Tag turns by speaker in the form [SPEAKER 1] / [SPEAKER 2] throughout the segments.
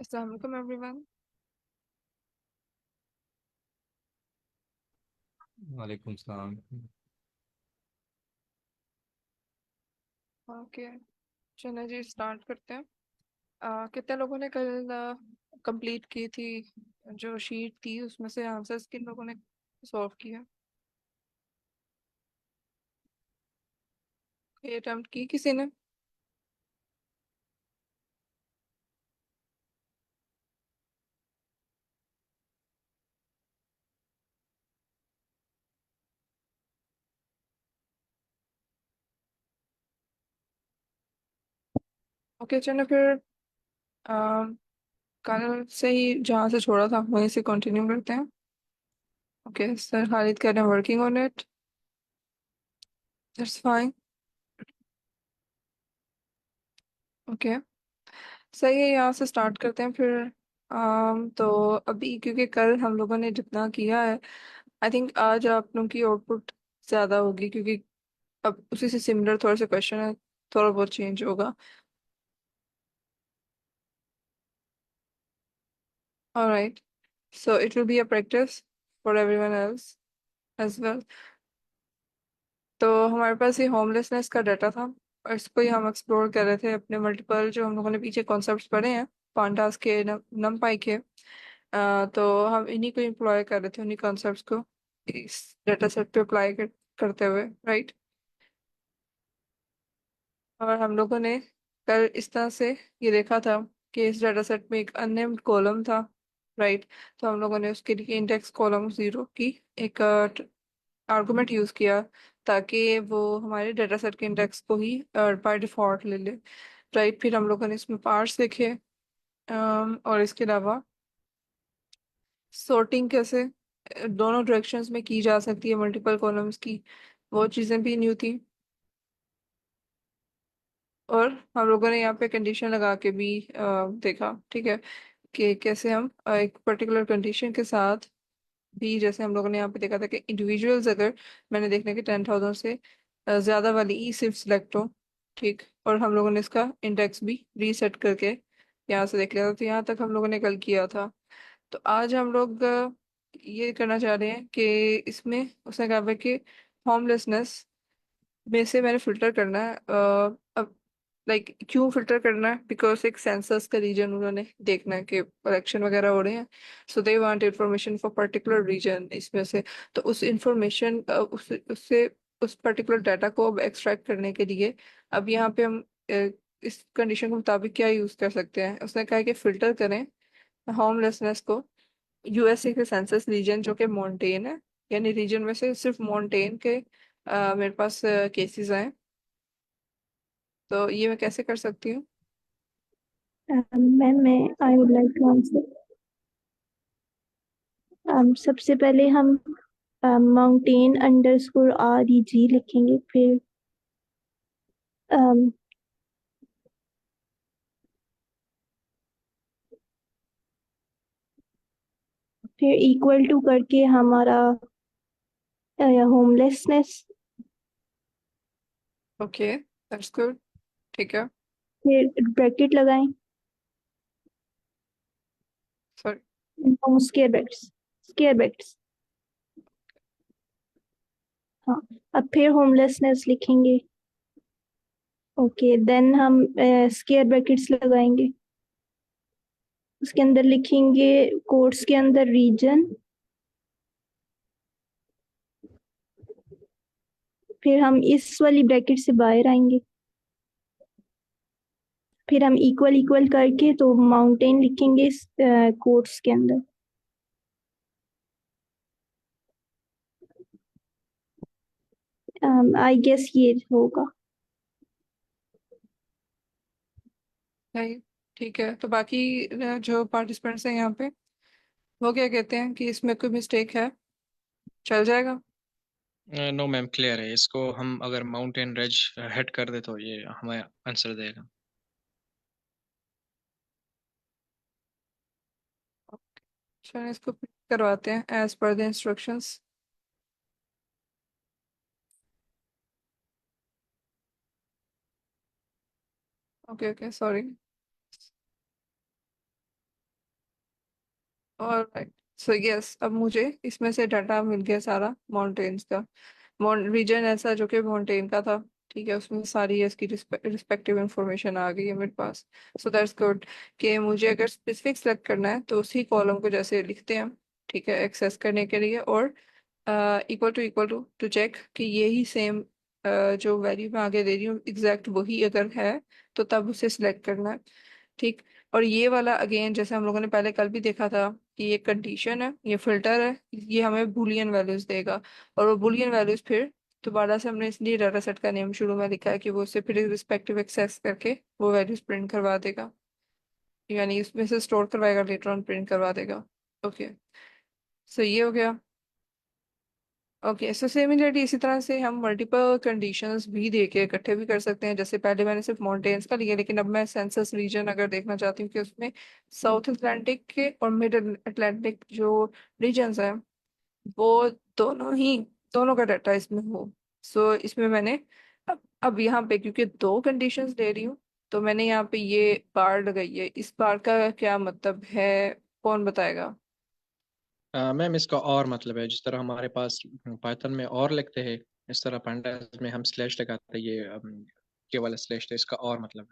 [SPEAKER 1] अस्सलाम वालेकुम एवरीवन।
[SPEAKER 2] वालेकुम सलाम।
[SPEAKER 1] ओके, चलो जी स्टार्ट करते हैं। कितने लोगों ने कल कंप्लीट की थी? जो शीट थी उसमें से आंसर्स किन लोगों ने सॉल्व किया? ये अटेम्प्ट की किसी ने? ओके चलो फिर आ, कल से ही जहाँ से छोड़ा था वहीं से कंटिन्यू करते हैं। ओके सर खालिद कह रहे हैं working on it. That's fine. Okay सही है, यहाँ से स्टार्ट करते हैं फिर। तो अभी क्योंकि कल हम लोगों ने जितना किया है, आई थिंक आज आप लोगों की आउटपुट ज़्यादा होगी, क्योंकि अब उसी से सिमिलर थोड़े से क्वेश्चन है, थोड़ा बहुत चेंज होगा। Alright, so it will be a practice for everyone else as well. तो हमारे पास ये होमलेसनेस का डाटा था और इसको ही हम एक्सप्लोर कर रहे थे। अपने मल्टीपल जो हम लोगों ने पीछे कॉन्सेप्ट्स पढ़े हैं, पांडास के, नमपाई के, तो हम इन्हीं को इम्प्लॉय कर रहे थे, उन्हीं कॉन्सेप्ट्स को इस डाटा सेट पे अप्लाई करते हुए, राइट। और हम लोगों ने कल इस तरह से ये देखा था कि इस डाटा सेट में एक अननेम्ड कॉलम था, राइट। तो हम लोगों ने उसके लिए इंडेक्स कॉलम जीरो की एक आर्गुमेंट यूज किया, ताकि वो हमारे डाटा सेट के इंडेक्स को ही बाय डिफॉल्ट ले ले, राइट। फिर हम लोगों ने इसमें पार्ट्स देखे, और इसके अलावा सॉर्टिंग कैसे दोनों डायरेक्शंस में की जा सकती है मल्टीपल कॉलम्स की, वो चीज़ें भी न्यू थी। और हम लोगों ने यहाँ पे कंडीशन लगा के भी देखा, ठीक है, कि कैसे हम एक पर्टिकुलर कंडीशन के साथ भी, जैसे हम लोगों ने यहाँ पे देखा था कि इंडिविजुअल्स अगर मैंने देखने के 10,000 से ज़्यादा वाली ई सिर्फ सिलेक्ट हो, ठीक। और हम लोगों ने इसका इंडेक्स भी रीसेट करके यहाँ से देख लिया था। तो यहाँ तक हम लोगों ने कल किया था। तो आज हम लोग ये करना चाह रहे हैं कि इसमें उसने कहा है कि होमलेसनेस में से मैंने फिल्टर करना है। अब लाइक क्यों फिल्टर करना है? बिकॉज एक सेंसस का रीजन उन्होंने देखना है कि इलेक्शन वगैरह हो रहे हैं, so they want information for particular region इसमें से। तो उस इंफॉर्मेशन उससे उस पर्टिकुलर डाटा को अब एक्सट्रैक्ट करने के लिए अब यहाँ पे हम इस कंडीशन के मुताबिक क्या यूज कर सकते हैं। उसने कहा है कि फिल्टर करें होमलेसनेस को यूएसए के सेंसस रीजन जो कि मॉन्टेन है, यानी रीजन में से सिर्फ मॉन्टेन के मेरे पास केसेस आए। तो ये मैं कैसे कर सकती हूँ?
[SPEAKER 3] मैम मैं I would like to answer. सबसे पहले हम माउंटेन अंडरस्कोर REG लिखेंगे, um, फिर इक्वल टू करके हमारा होमलेसनेस,
[SPEAKER 1] ओके दैट्स गुड, ठीक है।
[SPEAKER 3] फिर ब्रैकेट लगाएं।
[SPEAKER 1] Sorry.
[SPEAKER 3] Square brackets, square brackets. हाँ, अब फिर होमलेसनेस लिखेंगे। ओके, देन हम स्केयर ब्रैकेट्स लगाएंगे, उसके अंदर लिखेंगे कोट्स के अंदर रीजन, फिर हम इस वाली ब्रैकेट से बाहर आएंगे, फिर हम इक्वल इक्वल करके तो माउंटेन लिखेंगे इस कोट्स के अंदर। आई गेस ये होगा।
[SPEAKER 1] नहीं, ठीक है। तो बाकी जो पार्टिसिपेंट्स हैं यहाँ पे, वो क्या कहते हैं कि इसमें कोई मिस्टेक है? चल जाएगा?
[SPEAKER 4] नो मैम, क्लियर है। इसको हम अगर माउंटेन रेंज हेड कर दे तो ये हमें आंसर देगा।
[SPEAKER 1] चलो इसको करवाते हैं as per the instructions. Okay okay sorry. Alright, so yes, अब मुझे इसमें से डाटा मिल गया सारा माउंटेन्स का। रीजन ऐसा जो कि माउंटेन का था, ठीक है, उसमें सारी इसकी रिस्पेक्टिव इंफॉर्मेशन आ गई है मेरे पास। So that's good. कि मुझे अगर स्पेसिफिक सेलेक्ट करना है तो उसी कॉलम को जैसे लिखते हैं, ठीक है, एक्सेस करने के लिए, और इक्वल टू चेक कि यही सेम जो वैल्यू मैं आगे दे रही हूँ एग्जैक्ट वही अगर है तो तब उसे सिलेक्ट करना है। ठीक। और ये वाला अगेन जैसे हम लोगों ने पहले कल भी देखा था कि ये कंडीशन है, ये फिल्टर है, ये हमें बुलियन वैल्यूज देगा। और वो बुलियन वैल्यूज फिर दोबारा से हमने इसलिए डाटा सेट का नेम शुरू में लिखा है कि वो उससे फिर रिस्पेक्टिव एक्सेस करके वो वैल्यूज प्रिंट करवा देगा, यानी इसमें से स्टोर करवाएगा, लेटर ऑन प्रिंट करवा देगा। ओके, सो ये हो गया। ओके, सो सिमिलरली इसी तरह से हम मल्टीपल कंडीशंस भी दे के इकट्ठे भी कर सकते हैं। जैसे पहले मैंने सिर्फ माउंटेन्स का लिया, लेकिन अब मैं सेंसस रीजन अगर देखना चाहती हूँ कि उसमें साउथ अटलांटिक के और मिड अटलांटिक जो रीजन्स हैं वो दोनों का डाटा इसमें हो। सो इसमें मैंने अब यहाँ पे क्योंकि दो कंडीशंस दे रही हूँ, तो मैंने यहाँ पे ये बार लगाई है। इस बार का क्या मतलब है, कौन बताएगा?
[SPEAKER 4] मैम इसका और मतलब है, जिस तरह हमारे पास पाइथन में और लिखते हैं, इस तरह pandas में हम स्लैश लगाते हैं, ये केवल स्लैश, तो इसका और मतलब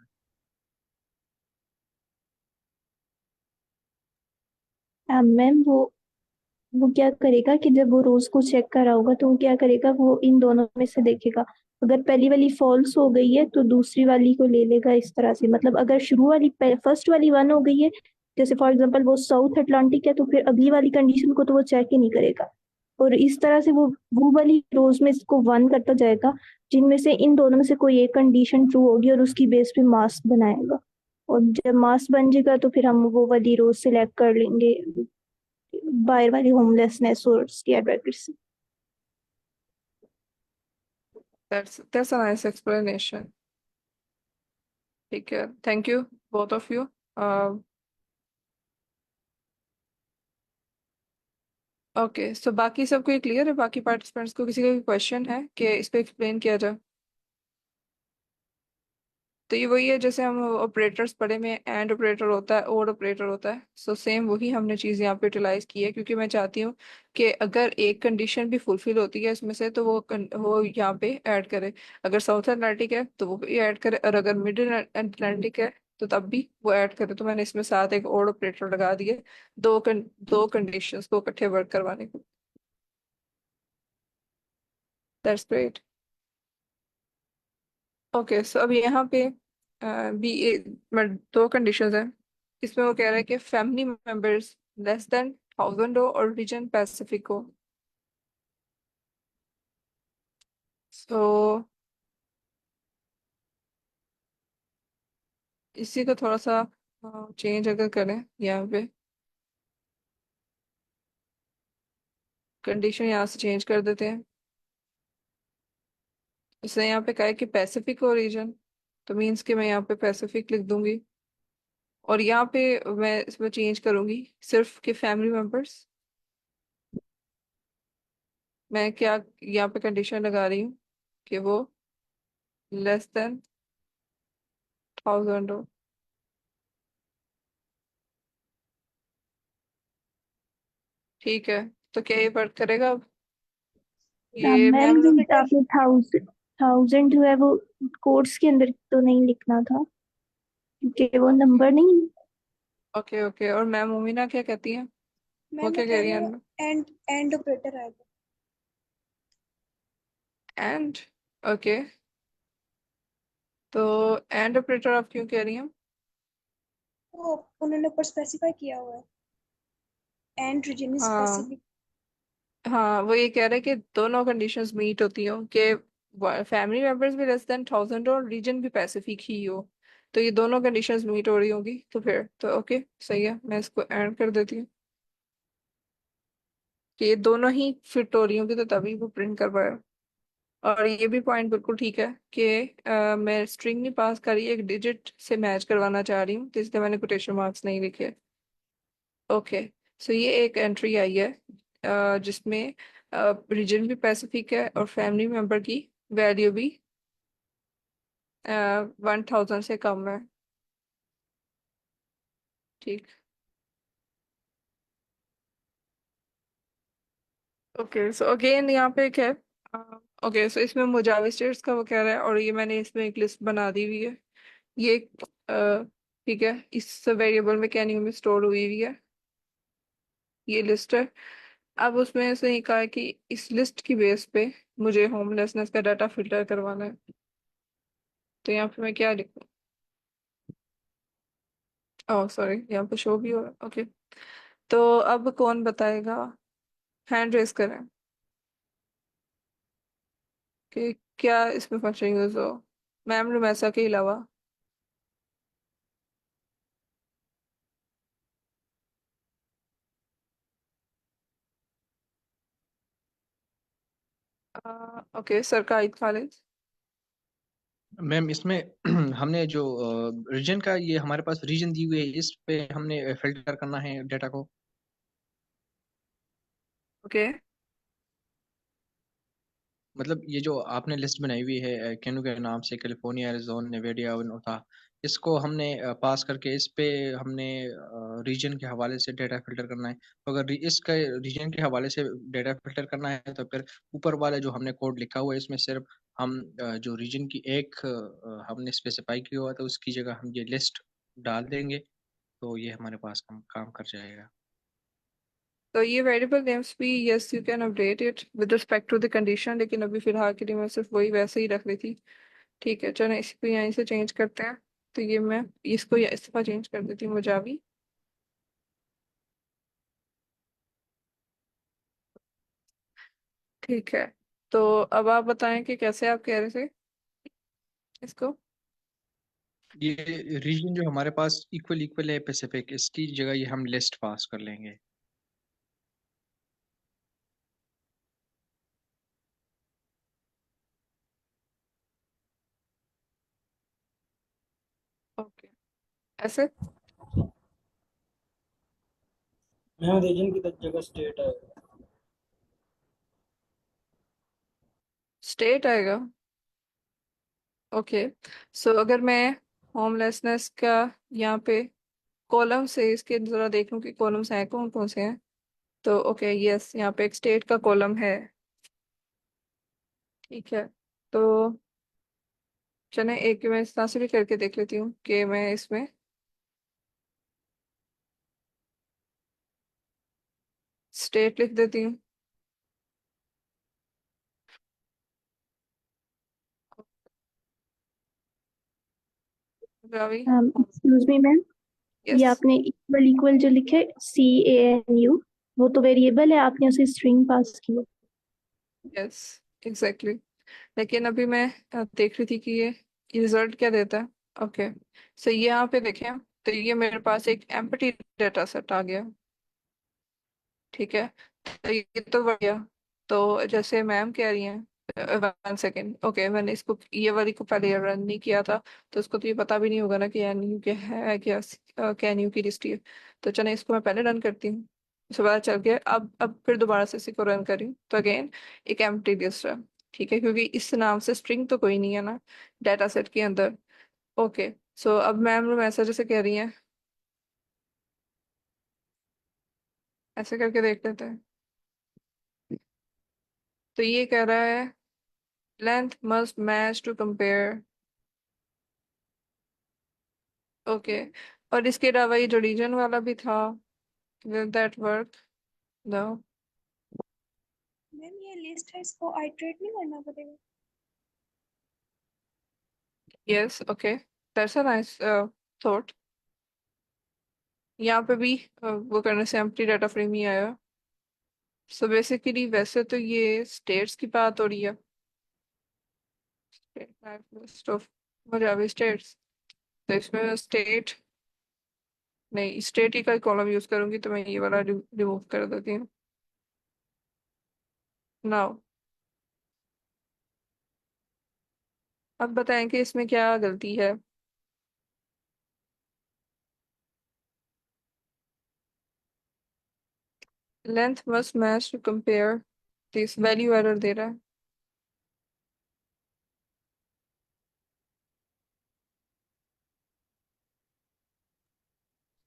[SPEAKER 4] है।
[SPEAKER 3] मैम वो क्या करेगा कि जब वो रोज को चेक कर रहा होगा तो वो क्या करेगा, वो इन दोनों में से देखेगा। अगर पहली वाली फॉल्स हो गई है तो दूसरी वाली को ले लेगा इस तरह से। मतलब अगर शुरू वाली फर्स्ट वाली वन हो गई है, जैसे फॉर एग्जांपल वो साउथ अटलांटिक है, तो फिर अगली वाली कंडीशन को तो वो चेक ही नहीं करेगा। और इस तरह से वो वाली रोज में इसको वन करता जाएगा, जिनमें से इन दोनों में से कोई एक कंडीशन ट्रू होगी, और उसकी बेस पे मास्क बनाएगा। और जब मास्क बन जाएगा तो फिर हम वो वाली रोज सिलेक्ट कर लेंगे बाहर वाली होमलेसनेस और उसकी advocacy.
[SPEAKER 1] That's a nice explanation. ठीक है, thank you both of you. Okay, so बाकी सबको ये क्लियर है? बाकी पार्टिसिपेंट्स को किसी का भी क्वेश्चन है कि इसको एक्सप्लेन किया जाए? तो ये वही है जैसे हम ऑपरेटर्स पढ़े में, एंड ऑपरेटर होता है, और ऑपरेटर होता है। सो सेम वही हमने चीज़ यहाँ पे यूटिलाइज की है, क्योंकि मैं चाहती हूँ कि अगर एक कंडीशन भी फुलफिल होती है इसमें से तो वो यहाँ पे ऐड करे। अगर साउथ अटलांटिक है तो वो भी ऐड करे, और अगर मिडिल अटलांटिक है तो तब भी वो ऐड करे। तो मैंने इसमें साथ एक और ऑपरेटर लगा दिए, दो कंडीशंस को इकट्ठे वर्क करवाने को। That's great. ओके, सो अब यहाँ पे भी दो कंडीशंस हैं। इसमें वो कह रहा है कि फैमिली मेंबर्स लेस देन 1000 हो और रीजन पैसिफिक हो। सो इसी को थोड़ा सा चेंज अगर करें यहाँ पे, कंडीशन यहाँ से चेंज कर देते हैं। इसने यहाँ पे कहा है कि पैसिफिक हो रीजन, तो मीन्स कि मैं यहाँ पे पैसिफिक लिख दूंगी। और यहाँ पे मैं इसमें चेंज करूंगी सिर्फ कि फैमिली मेंबर्स, मैं क्या यहाँ पे कंडीशन लगा रही हूँ कि वो लेस देन 1000 हो। ठीक है, तो क्या ये वर्क करेगा अब? ये
[SPEAKER 3] मैम
[SPEAKER 1] मैम
[SPEAKER 3] ये
[SPEAKER 1] ने
[SPEAKER 3] आपने थाउजेंड थाउजेंड जो है वो कोड्स के अंदर तो नहीं लिखना था, क्योंकि वो नंबर नहीं।
[SPEAKER 1] ओके ओके, और मैम उमीना क्या कहती हैं? वो
[SPEAKER 5] मैम वो
[SPEAKER 1] क्या कह
[SPEAKER 5] कह
[SPEAKER 1] रही
[SPEAKER 5] रहे
[SPEAKER 1] है?
[SPEAKER 5] हैं एंड एंड ऑपरेटर आएगा।
[SPEAKER 1] एंड, ओके, तो एंड ऑपरेटर आप क्यों कह रही हैं?
[SPEAKER 5] वो उन्होंने ऊपर स्पेसिफाई किया हुआ है, एंड रीजन इज
[SPEAKER 1] हाँ
[SPEAKER 5] स्पेसिफिक।
[SPEAKER 1] हाँ, वो ये कह रहे हैं कि दोनों कंडीशंस मीट होती हो, कि फैमिली मेंबर्स भी लेस देन 1000 हो और रीजन भी पैसिफिक ही हो। तो ये दोनों कंडीशंस मीट हो रही होंगी, तो फिर तो ओके, सही है, मैं इसको ऐड कर देती हूँ कि ये दोनों ही फिट हो रही होंगी तो तभी वो प्रिंट कर पाए। और ये भी पॉइंट बिल्कुल ठीक है कि मैं स्ट्रिंग नहीं पास कर रही, एक डिजिट से मैच करवाना चाह रही हूँ, तो इसलिए मैंने कोटेशन मार्क्स नहीं लिखे। ओके, सो ये एक एंट्री आई है जिसमें रीजन भी पैसिफिक है और फैमिली मेंबर की वैल्यू भी 1000 से कम है। ठीक। ओके सो अगेन यहाँ पे क्या है, ओके सो इसमें मुजाविर स्टेट्स का वो कह रहा है, और ये मैंने इसमें एक लिस्ट बना दी हुई है। ये ठीक है, इस वेरिएबल में कैनिंग में स्टोर हुई हुई है, ये लिस्ट है। अब उसमें से ही कहा है कि इस लिस्ट की बेस पे मुझे होमलेसनेस का डाटा फिल्टर करवाना है। तो यहाँ पे मैं क्या लिखूँ? ओह सॉरी, यहाँ पे शो भी हो रहा है। ओके, तो अब कौन बताएगा? हैंड रेस करें कि क्या इसमें फंक्शन यूज हो, मैम रुमैसा के अलावा। ओके, सरकाइत खालिद।
[SPEAKER 4] मैम इसमें हमने जो रीजन का, ये हमारे पास रीजन दी हुई है, इस पे हमने फिल्टर करना है डेटा को।
[SPEAKER 1] ओके,
[SPEAKER 4] मतलब ये जो आपने लिस्ट बनाई हुई है केनू के नाम से, कैलिफोर्निया, एरिजोना, नेवाडा और उता, इसको हमने पास करके इस पे हमने रीजन के हवाले से डेटा फिल्टर करना है। तो अगर इसका रीजन के हवाले से डेटा फिल्टर करना है तो फिर ऊपर वाला जो हमने कोड लिखा हुआ है इसमें सिर्फ हम जो रीजन की एक हमने स्पेसिफाई किया हुआ था उसकी जगह हम ये लिस्ट डाल देंगे, तो ये हमारे पास काम कर जाएगा।
[SPEAKER 1] तो ये वेरिएबल नेम्स भी yes you can update it with respect to the condition, लेकिन अभी फिलहाल के लिए मैं सिर्फ वही वैसे ही रख रही थी। ठीक है, चलो इसी को यहीं से चेंज करते हैं। तो ये मैं इसको इस दफा चेंज कर देती हूँ मुजावी। ठीक है, तो अब आप बताएं कि कैसे आप कह रहे थे इसको।
[SPEAKER 4] ये रीजन जो हमारे पास इक्वल इक्वल है पैसिफिक, इसकी जगह ये हम लिस्ट पास कर लेंगे।
[SPEAKER 1] ओके, ऐसे
[SPEAKER 6] यहाँ रीजन की जगह स्टेट है।
[SPEAKER 1] स्टेट आएगा। ओके, सो अगर मैं होमलेसनेस का यहाँ पे कॉलम से इसके जरा देख लूँ कि कॉलम्स हैं कौन कौन से हैं। तो ओके यस, यहाँ पे एक स्टेट का कॉलम है। ठीक है, तो चले एक मैं इस तरह से भी करके देख लेती हूँ कि मैं इसमें स्टेट लिख देती हूँ। रावी।
[SPEAKER 3] एक्सक्यूज मी मैम, ये
[SPEAKER 1] यस
[SPEAKER 3] आपने इक्वल इक्वल जो लिखे CANU, वो तो वेरिएबल है, आपने उसे स्ट्रिंग पास की है।
[SPEAKER 1] यस एग्जैक्टली, लेकिन अभी मैं देख रही थी कि ये रिजल्ट क्या देता है। ओके, सो ये यहाँ पे देखें, तो ये मेरे पास एक एम्प्टी डाटा सेट आ गया। ठीक है, तो ये तो बढ़िया। तो जैसे मैम कह रही हैं, 1 सेकेंड, ओके मैंने इसको ये वाली को पहले रन नहीं किया था, तो उसको तो ये पता भी नहीं होगा ना कि एनयू क्या है, क्या कैनयू की लिस्ट है। तो चलो इसको मैं पहले रन करती हूँ, उसके बाद चल के अब फिर दोबारा से इसी को रन करी तो अगेन एक एम्प्टी लिस्ट है। ठीक है, क्योंकि इस नाम से स्ट्रिंग तो कोई नहीं है ना डाटा सेट के अंदर। ओके, सो अब मैम ऐसा जैसे कह रही हैं, ऐसे करके देख लेते हैं। तो ये कह रहा है length must match to compare. Okay, और इसके अलावा ये जो रीजन वाला भी था, will that work? No.
[SPEAKER 5] Ma'am ये लिस्ट है, इसको आइटरेट नहीं करना पड़ेगा?
[SPEAKER 1] Yes okay, that's a nice thought. यहाँ पे भी वो करने से एम्प्टी डाटा फ्रेम ही आया। सो बेसिकली वैसे तो ये स्टेट्स की बात हो रही है, लिस्ट ऑफ मुजाविर स्टेट्स। तो इसमें स्टेट नहीं, स्टेट ही का कॉलम यूज करूंगी, तो मैं ये वाला रिमूव कर देती हूँ नाउ। अब बताएं कि इसमें क्या गलती है। Length must match to compare, this value error दे रहा है।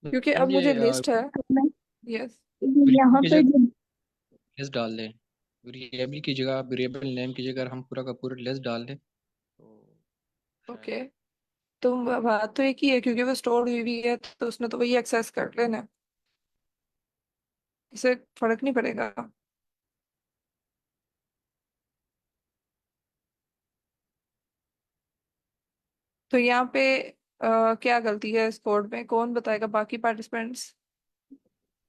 [SPEAKER 1] क्योंकि अब
[SPEAKER 4] मैम ये
[SPEAKER 1] मुझे लिस्ट है।
[SPEAKER 3] मैं
[SPEAKER 1] यस
[SPEAKER 3] यहाँ
[SPEAKER 4] की
[SPEAKER 3] पर
[SPEAKER 4] जगह
[SPEAKER 3] जब
[SPEAKER 4] लिस्ट डाल दें। वेरिएबल की जगह, वेरिएबल नेम की जगह हम पूरा का पूरा लिस्ट डाल दें तो शायद।
[SPEAKER 1] ओके, तो बात तो एक ही है, क्योंकि वो स्टोर हुई हुई है तो उसने तो वही एक्सेस कर लेना है। इससे फर्क नहीं पड़ेगा। तो यहाँ पे क्या गलती है इस कोड में, कौन बताएगा, बाकी पार्टिसिपेंट्स?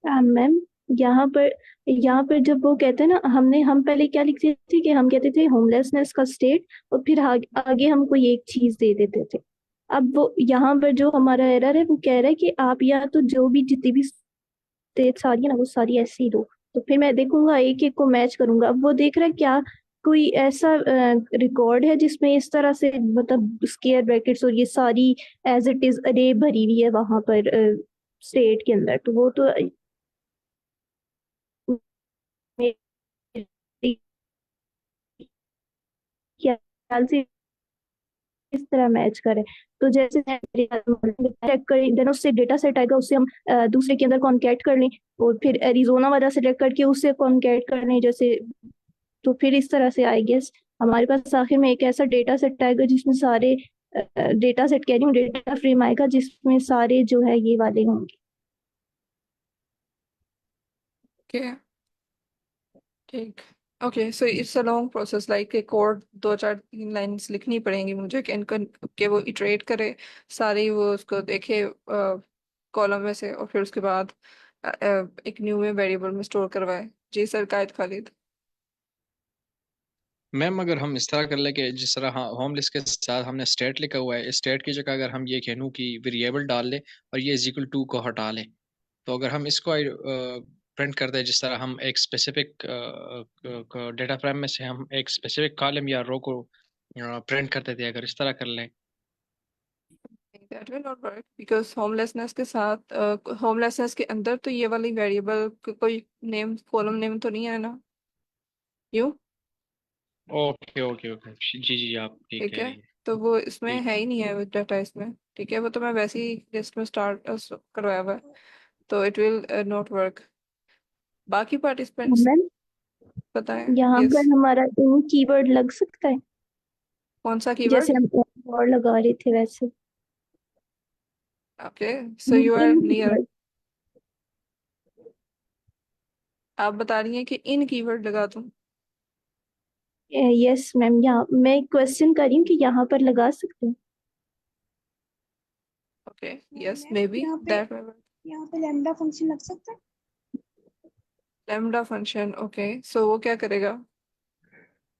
[SPEAKER 3] मैम, यहाँ पर जब वो कहते हैं ना, हम पहले क्या लिखते थे कि हम कहते थे होमलेसनेस का स्टेट, और फिर आगे हम कोई एक चीज दे देते थे। अब वो यहाँ पर जो हमारा एरर है वो कह रहा है कि आप या तो जो भी जितनी भी स्टेट सारी है ना वो सारी ऐसे ही दो। तो फिर मैं देखूंगा, एक एक को मैच करूंगा। अब वो देख रहा है क्या कोई ऐसा रिकॉर्ड है जिसमें इस तरह से मतलब स्क्वायर ब्रैकेट्स और ये सारी एज इट इज अरे भरी हुई है वहां पर स्टेट के अंदर, तो वो तो मेरे ख्याल से इस तरह मैच करे। तो जैसे चेक करें, देन उससे डेटा सेट आएगा, उससे हम दूसरे के अंदर कॉन्कैट कर लें, और फिर एरिजोना वाला सेलेक्ट करके उससे कॉन्कैट कर लें जैसे। तो फिर इस तरह से आई गेस हमारे पास आखिर में एक ऐसा डेटा सेट आएगा जिसमें सारे डेटा सेट कह रही हूँ, डेटा फ्रेम आएगा जिसमें सारे जो है ये वाले होंगे।
[SPEAKER 1] ओके, ठीक। Okay, so it's a long process, like एक कोड 2 4 3 लाइंस लिखनी पड़ेंगी मुझे कि इनको, कि वो इटरेट करे सारी, वो उसको देखे कॉलम में से, और फिर उसके बाद एक न्यू में वेरिएबल में स्टोर करवाए। जी सर, कायद खालिद।
[SPEAKER 4] मैम अगर हम इस तरह कर ले कि जिस तरह होमलेस के साथ हमने स्टेट लिखा हुआ है, इस स्टेट की जगह अगर हम ये कहूँ कि वेरिएबल डाल ले और ये इज इक्वल टू को हटा ले, तो अगर हम इसको प्रिंट कर दे, जिस तरह हम एक स्पेसिफिक डेटा फ्रेम में से हम एक स्पेसिफिक कॉलम या रो को प्रिंट करते थे, अगर इस तरह कर लें।
[SPEAKER 1] That will not work, because homelessness के साथ, होमलेसनेस के अंदर तो ये वाली वेरिएबल कोई नेम, कॉलम नेम तो नहीं है ना? यू,
[SPEAKER 4] ओके ओके ओके, जी जी, आप ठीक
[SPEAKER 1] ठीक
[SPEAKER 4] कह
[SPEAKER 1] है,
[SPEAKER 4] रही है।
[SPEAKER 1] तो वो इसमें
[SPEAKER 4] ठीक।
[SPEAKER 1] है ही नहीं है वो डाटा इसमें। ठीक है, वो तो मैं वैसे ही लिस्ट में स्टार्ट करवाया हुआ है, तो इट विल नॉट वर्क। बाकी पार्टिसिपेंट्स
[SPEAKER 3] मैम,
[SPEAKER 1] बताएं।
[SPEAKER 3] यहाँ
[SPEAKER 1] यस,
[SPEAKER 3] पर हमारा इन कीवर्ड लग सकता है
[SPEAKER 1] कौन सा कीवर्ड?
[SPEAKER 3] जैसे हम और लगा रहे थे वैसे।
[SPEAKER 1] Okay, so you are
[SPEAKER 3] in
[SPEAKER 1] near.
[SPEAKER 3] Keyword,
[SPEAKER 1] आप बता रही हैं कि इन कीवर्ड लगा दूं?
[SPEAKER 3] यस मैम, यहाँ मैं क्वेश्चन कर रही हूँ कि यहाँ पर लगा सकते हैं।
[SPEAKER 1] Okay, yes
[SPEAKER 5] ma'am
[SPEAKER 1] may be that.
[SPEAKER 5] यहाँ पे लैम्डा फंक्शन लग सकता है।
[SPEAKER 1] लैम्डा फंक्शन, ओके, सो वो क्या करेगा?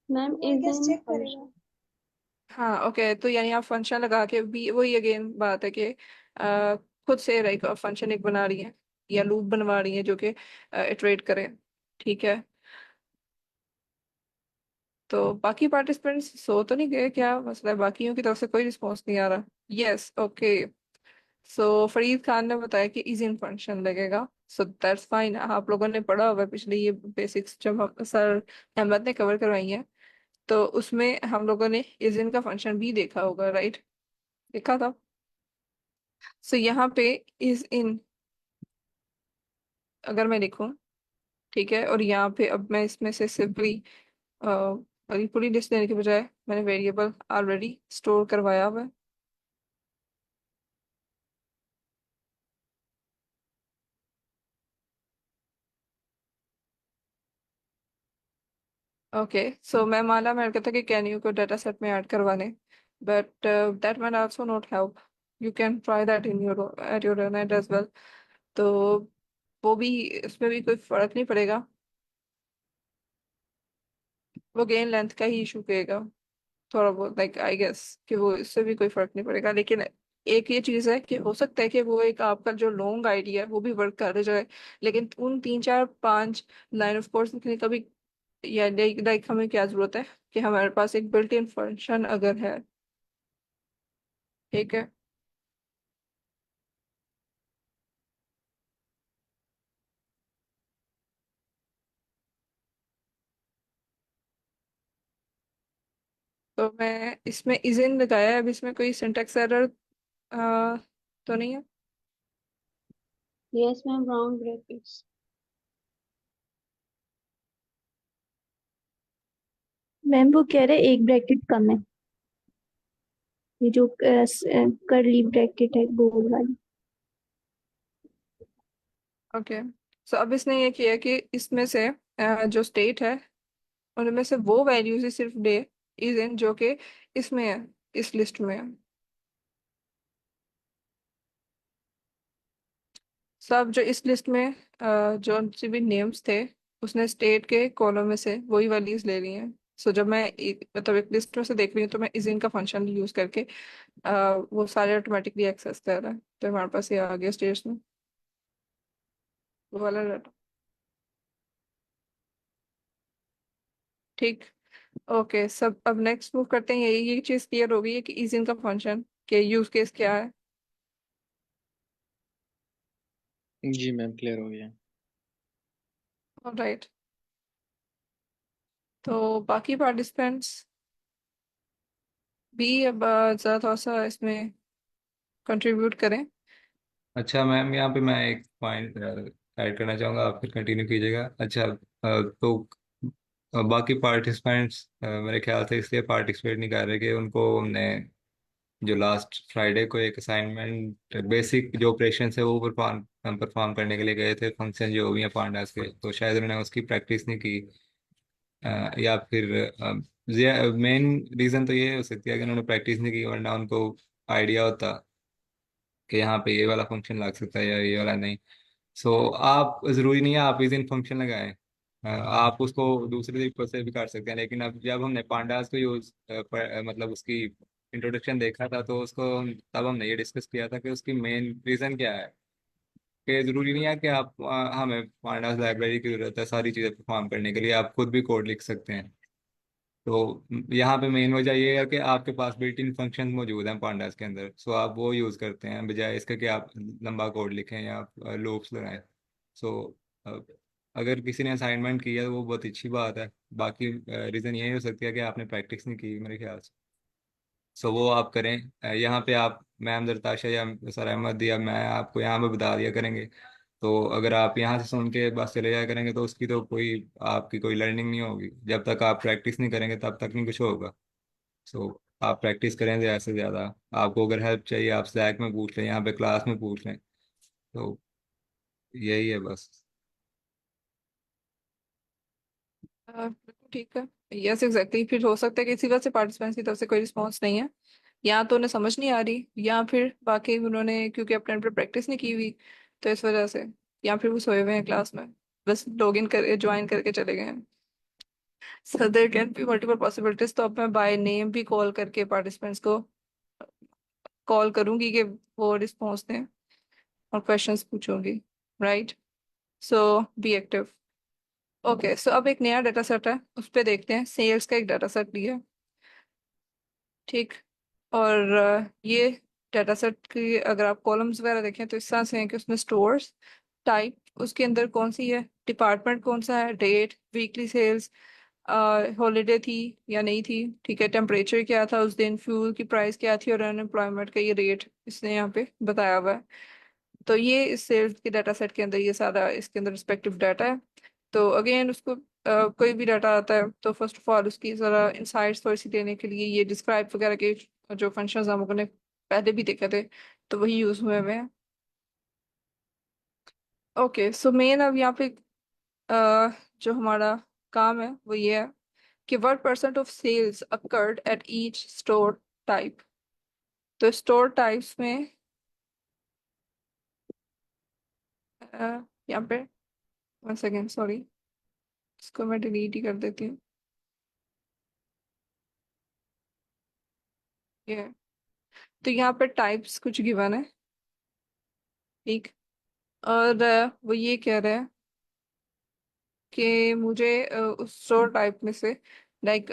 [SPEAKER 3] मैम
[SPEAKER 5] वो I
[SPEAKER 3] is
[SPEAKER 5] guess
[SPEAKER 3] in
[SPEAKER 5] check करेगा।
[SPEAKER 1] हाँ, ओके, तो यानी आप फंक्शन लगा के भी वही अगेन बात है कि अ, खुद से लाइक फंक्शन एक बना रही है या लूप बनवा रही है जो कि इटरेट करे। ठीक है, तो बाकी पार्टिसिपेंट्स सो तो नहीं गए, क्या मसला है? बाकियों की तरफ से कोई रिस्पॉन्स नहीं आ रहा। यस, ओके, सो फरीद खान ने बताया कि इज इन फंक्शन लगेगा, सो दैट्स फाइन। आप लोगों ने पढ़ा हुआ है पिछले ये बेसिक्स जब हम सर अहमद ने कवर करवाई हैं, तो उसमें हम लोगों ने इज इन का फंक्शन भी देखा होगा, राइट? देखा था। सो यहाँ पे इज इन अगर मैं लिखूं, ठीक है, और यहाँ पे अब मैं इसमें से सिंपली पूरी पूरी लिस्ट देने के बजाय मैंने वेरिएबल ऑलरेडी स्टोर करवाया हुआ है। ओके, सो मैं माला मैंने कहा था कि कैन यू को डाटा सेट में ऐड करवा लें, but that man also not help. You can try that in your at your net as well. तो वो भी, इसमें भी कोई फर्क नहीं पड़ेगा, वो गेन लेंथ का ही इशू करेगा थोड़ा बहुत, लाइक आई गेस कि वो इससे भी कोई फर्क नहीं पड़ेगा। लेकिन एक ये चीज है कि हो सकता है कि वो एक आपका जो लॉन्ग आइडिया है वो भी वर्क कर जाए, लेकिन उन 3 4 5 लाइन ऑफ कोर्स लिखने का भी, या लाइक हमें क्या जरूरत है कि हमारे पास एक बिल्ट इन फंक्शन अगर है। ठीक है, तो मैं इसमें इजिन लगाया है, अब इसमें कोई सिंटेक्स एरर तो नहीं है?
[SPEAKER 3] Yes ma'am, round brackets. Ma'am वो कह रहे एक ब्रैकेट कम है, ये जो करली ब्रैकेट है गोल वाली।
[SPEAKER 1] ओके, सो अब इसने ये किया कि इसमें से जो स्टेट है उनमें से वो वैल्यूज ही सिर्फ डे इज इन जो कि इसमें है, इस लिस्ट में है। सब जो इस लिस्ट में जो से भी नेम्स थे उसने स्टेट के कॉलम में से वही वैल्यूज ले ली हैं। सो जब मैं मतलब एक लिस्ट में से देख रही हूँ तो मैं इस इन का फंक्शन यूज करके वो सारे ऑटोमेटिकली एक्सेस कर रहा है, तो हमारे पास ये आ गया स्टेट्स में वो वाला डाटा। ठीक। ओके, सब अब नेक्स्ट मूव करते हैं। ये चीज क्लियर हो गई है कि इस इन का फंक्शन के यूज केस क्या है।
[SPEAKER 4] जी मैम, क्लियर हो गया।
[SPEAKER 1] राइट, तो बाकी पार्टिसिपेंट्स भी अब ज़रा थोड़ा सा इसमें कंट्रीब्यूट करें।
[SPEAKER 2] अच्छा मैम, यहाँ पे मैं एक पॉइंट ऐड करना चाहूँगा, आप फिर कंटिन्यू कीजिएगा। अच्छा, तो बाकी पार्टिसिपेंट्स मेरे ख्याल से इसलिए पार्टिसिपेट नहीं कर रहे कि उनको हमने जो लास्ट फ्राइडे को एक असाइनमेंट बेसिक जो ऑपरेशन है वो परफॉर्म परफॉर्म करने के लिए गए थे, फंक्शन जो भी है पांडास के, तो शायद उन्होंने उसकी प्रैक्टिस नहीं की। या फिर मेन रीज़न तो ये हो सकती है कि उन्होंने प्रैक्टिस नहीं की, वरना उनको आइडिया होता कि यहाँ पे ये वाला फंक्शन लग सकता है या ये वाला नहीं। सो आप ज़रूरी नहीं है आप इस दिन फंक्शन लगाएं, आप उसको दूसरे तरीके से भी कर सकते हैं। लेकिन अब जब हमने पांडास को यूज मतलब उसकी इंट्रोडक्शन देखा था, तो उसको तब हमने ये डिस्कस किया था कि उसकी मेन रीज़न क्या है, कि ज़रूरी नहीं है कि आप हमें पांडास लाइब्रेरी की ज़रूरत है सारी चीज़ें परफॉर्म करने के लिए, आप खुद भी कोड लिख सकते हैं। तो यहाँ पे मेन वजह ये है कि आपके पास बिल्ट इन फंक्शन मौजूद हैं पांडास के अंदर, सो आप वो यूज़ करते हैं बजाय इसके कि आप लंबा कोड लिखें या लूप्स लगाएं। सो अगर किसी ने असाइनमेंट किया तो वो बहुत अच्छी बात है। बाकी रीज़न यही हो सकती है कि आपने प्रैक्टिस नहीं की मेरे ख्याल से। सो वो आप करें। यहाँ पे आप मैम दरताशा या सर अहमद या मैं आपको यहाँ पे बता दिया करेंगे। तो अगर आप यहाँ से सुन के बस चले जाया करेंगे तो उसकी तो कोई आपकी कोई लर्निंग नहीं होगी। जब तक आप प्रैक्टिस नहीं करेंगे तब तक नहीं कुछ होगा। सो आप प्रैक्टिस करें ज़्यादा से ज़्यादा। आपको अगर हेल्प चाहिए आप स्लैक में पूछ लें, यहाँ पे क्लास में पूछ लें। तो यही है बस।
[SPEAKER 1] बिल्कुल ठीक है। यस एग्जैक्टली, फिर हो सकता है कि इसी वजह से पार्टिसिपेंट्स की तरफ से कोई रिस्पॉन्स नहीं है, या तो उन्हें समझ नहीं आ रही, या फिर बाकी उन्होंने क्योंकि अपने पर प्रैक्टिस नहीं की हुई तो इस वजह से, या फिर वो सोए हुए हैं क्लास में, बस लॉग इन कर ज्वाइन करके चले गए हैं। So there can be multiple possibilities. तो अब मैं बाय नेम भी कॉल करके पार्टिसिपेंट्स को कॉल करूंगी कि वो रिस्पॉन्स दें और क्वेश्चंस पूछूंगी। Right, so be active. Okay, so अब एक नया डाटा सेट है, उस पर देखते हैं। सेल्स का एक डाटा सेट लिया, ठीक। और ये डाटा सेट की अगर आप कॉलम्स वगैरह देखें तो इस तरह से हैं कि उसमें स्टोर्स टाइप, उसके अंदर कौन सी है, डिपार्टमेंट कौन सा है, डेट, वीकली सेल्स, हॉलीडे थी या नहीं थी, ठीक है, टेम्परेचर क्या था उस दिन, फ्यूल की प्राइस क्या थी, और अनएम्प्लॉयमेंट का ये रेट इसने यहाँ पे बताया हुआ है। तो ये इस सेल्स के डाटा सेट के अंदर ये सारा इसके अंदर रिस्पेक्टिव डाटा है। तो अगेन उसको कोई भी डाटा आता है तो फर्स्ट ऑफ ऑल उसकी ज़रा इंसाइट्स थोड़ी सी देने के लिए ये डिस्क्राइब वगैरह के जो फंक्शंस हम लोगों ने पहले भी देखे थे तो वही यूज़ हुए हुए हैं। ओके, सो मेन अब यहाँ पे जो हमारा काम है वो ये है कि what percent of sales occurred at each store type। तो स्टोर टाइप्स में यहाँ पे वन सेकेंड सॉरी, इसको मैं डिलीट ही कर देती हूँ। ये तो यहाँ पे टाइप्स कुछ गिवन है, ठीक। और वो ये कह रहे हैं कि मुझे उस स्टोर टाइप में से लाइक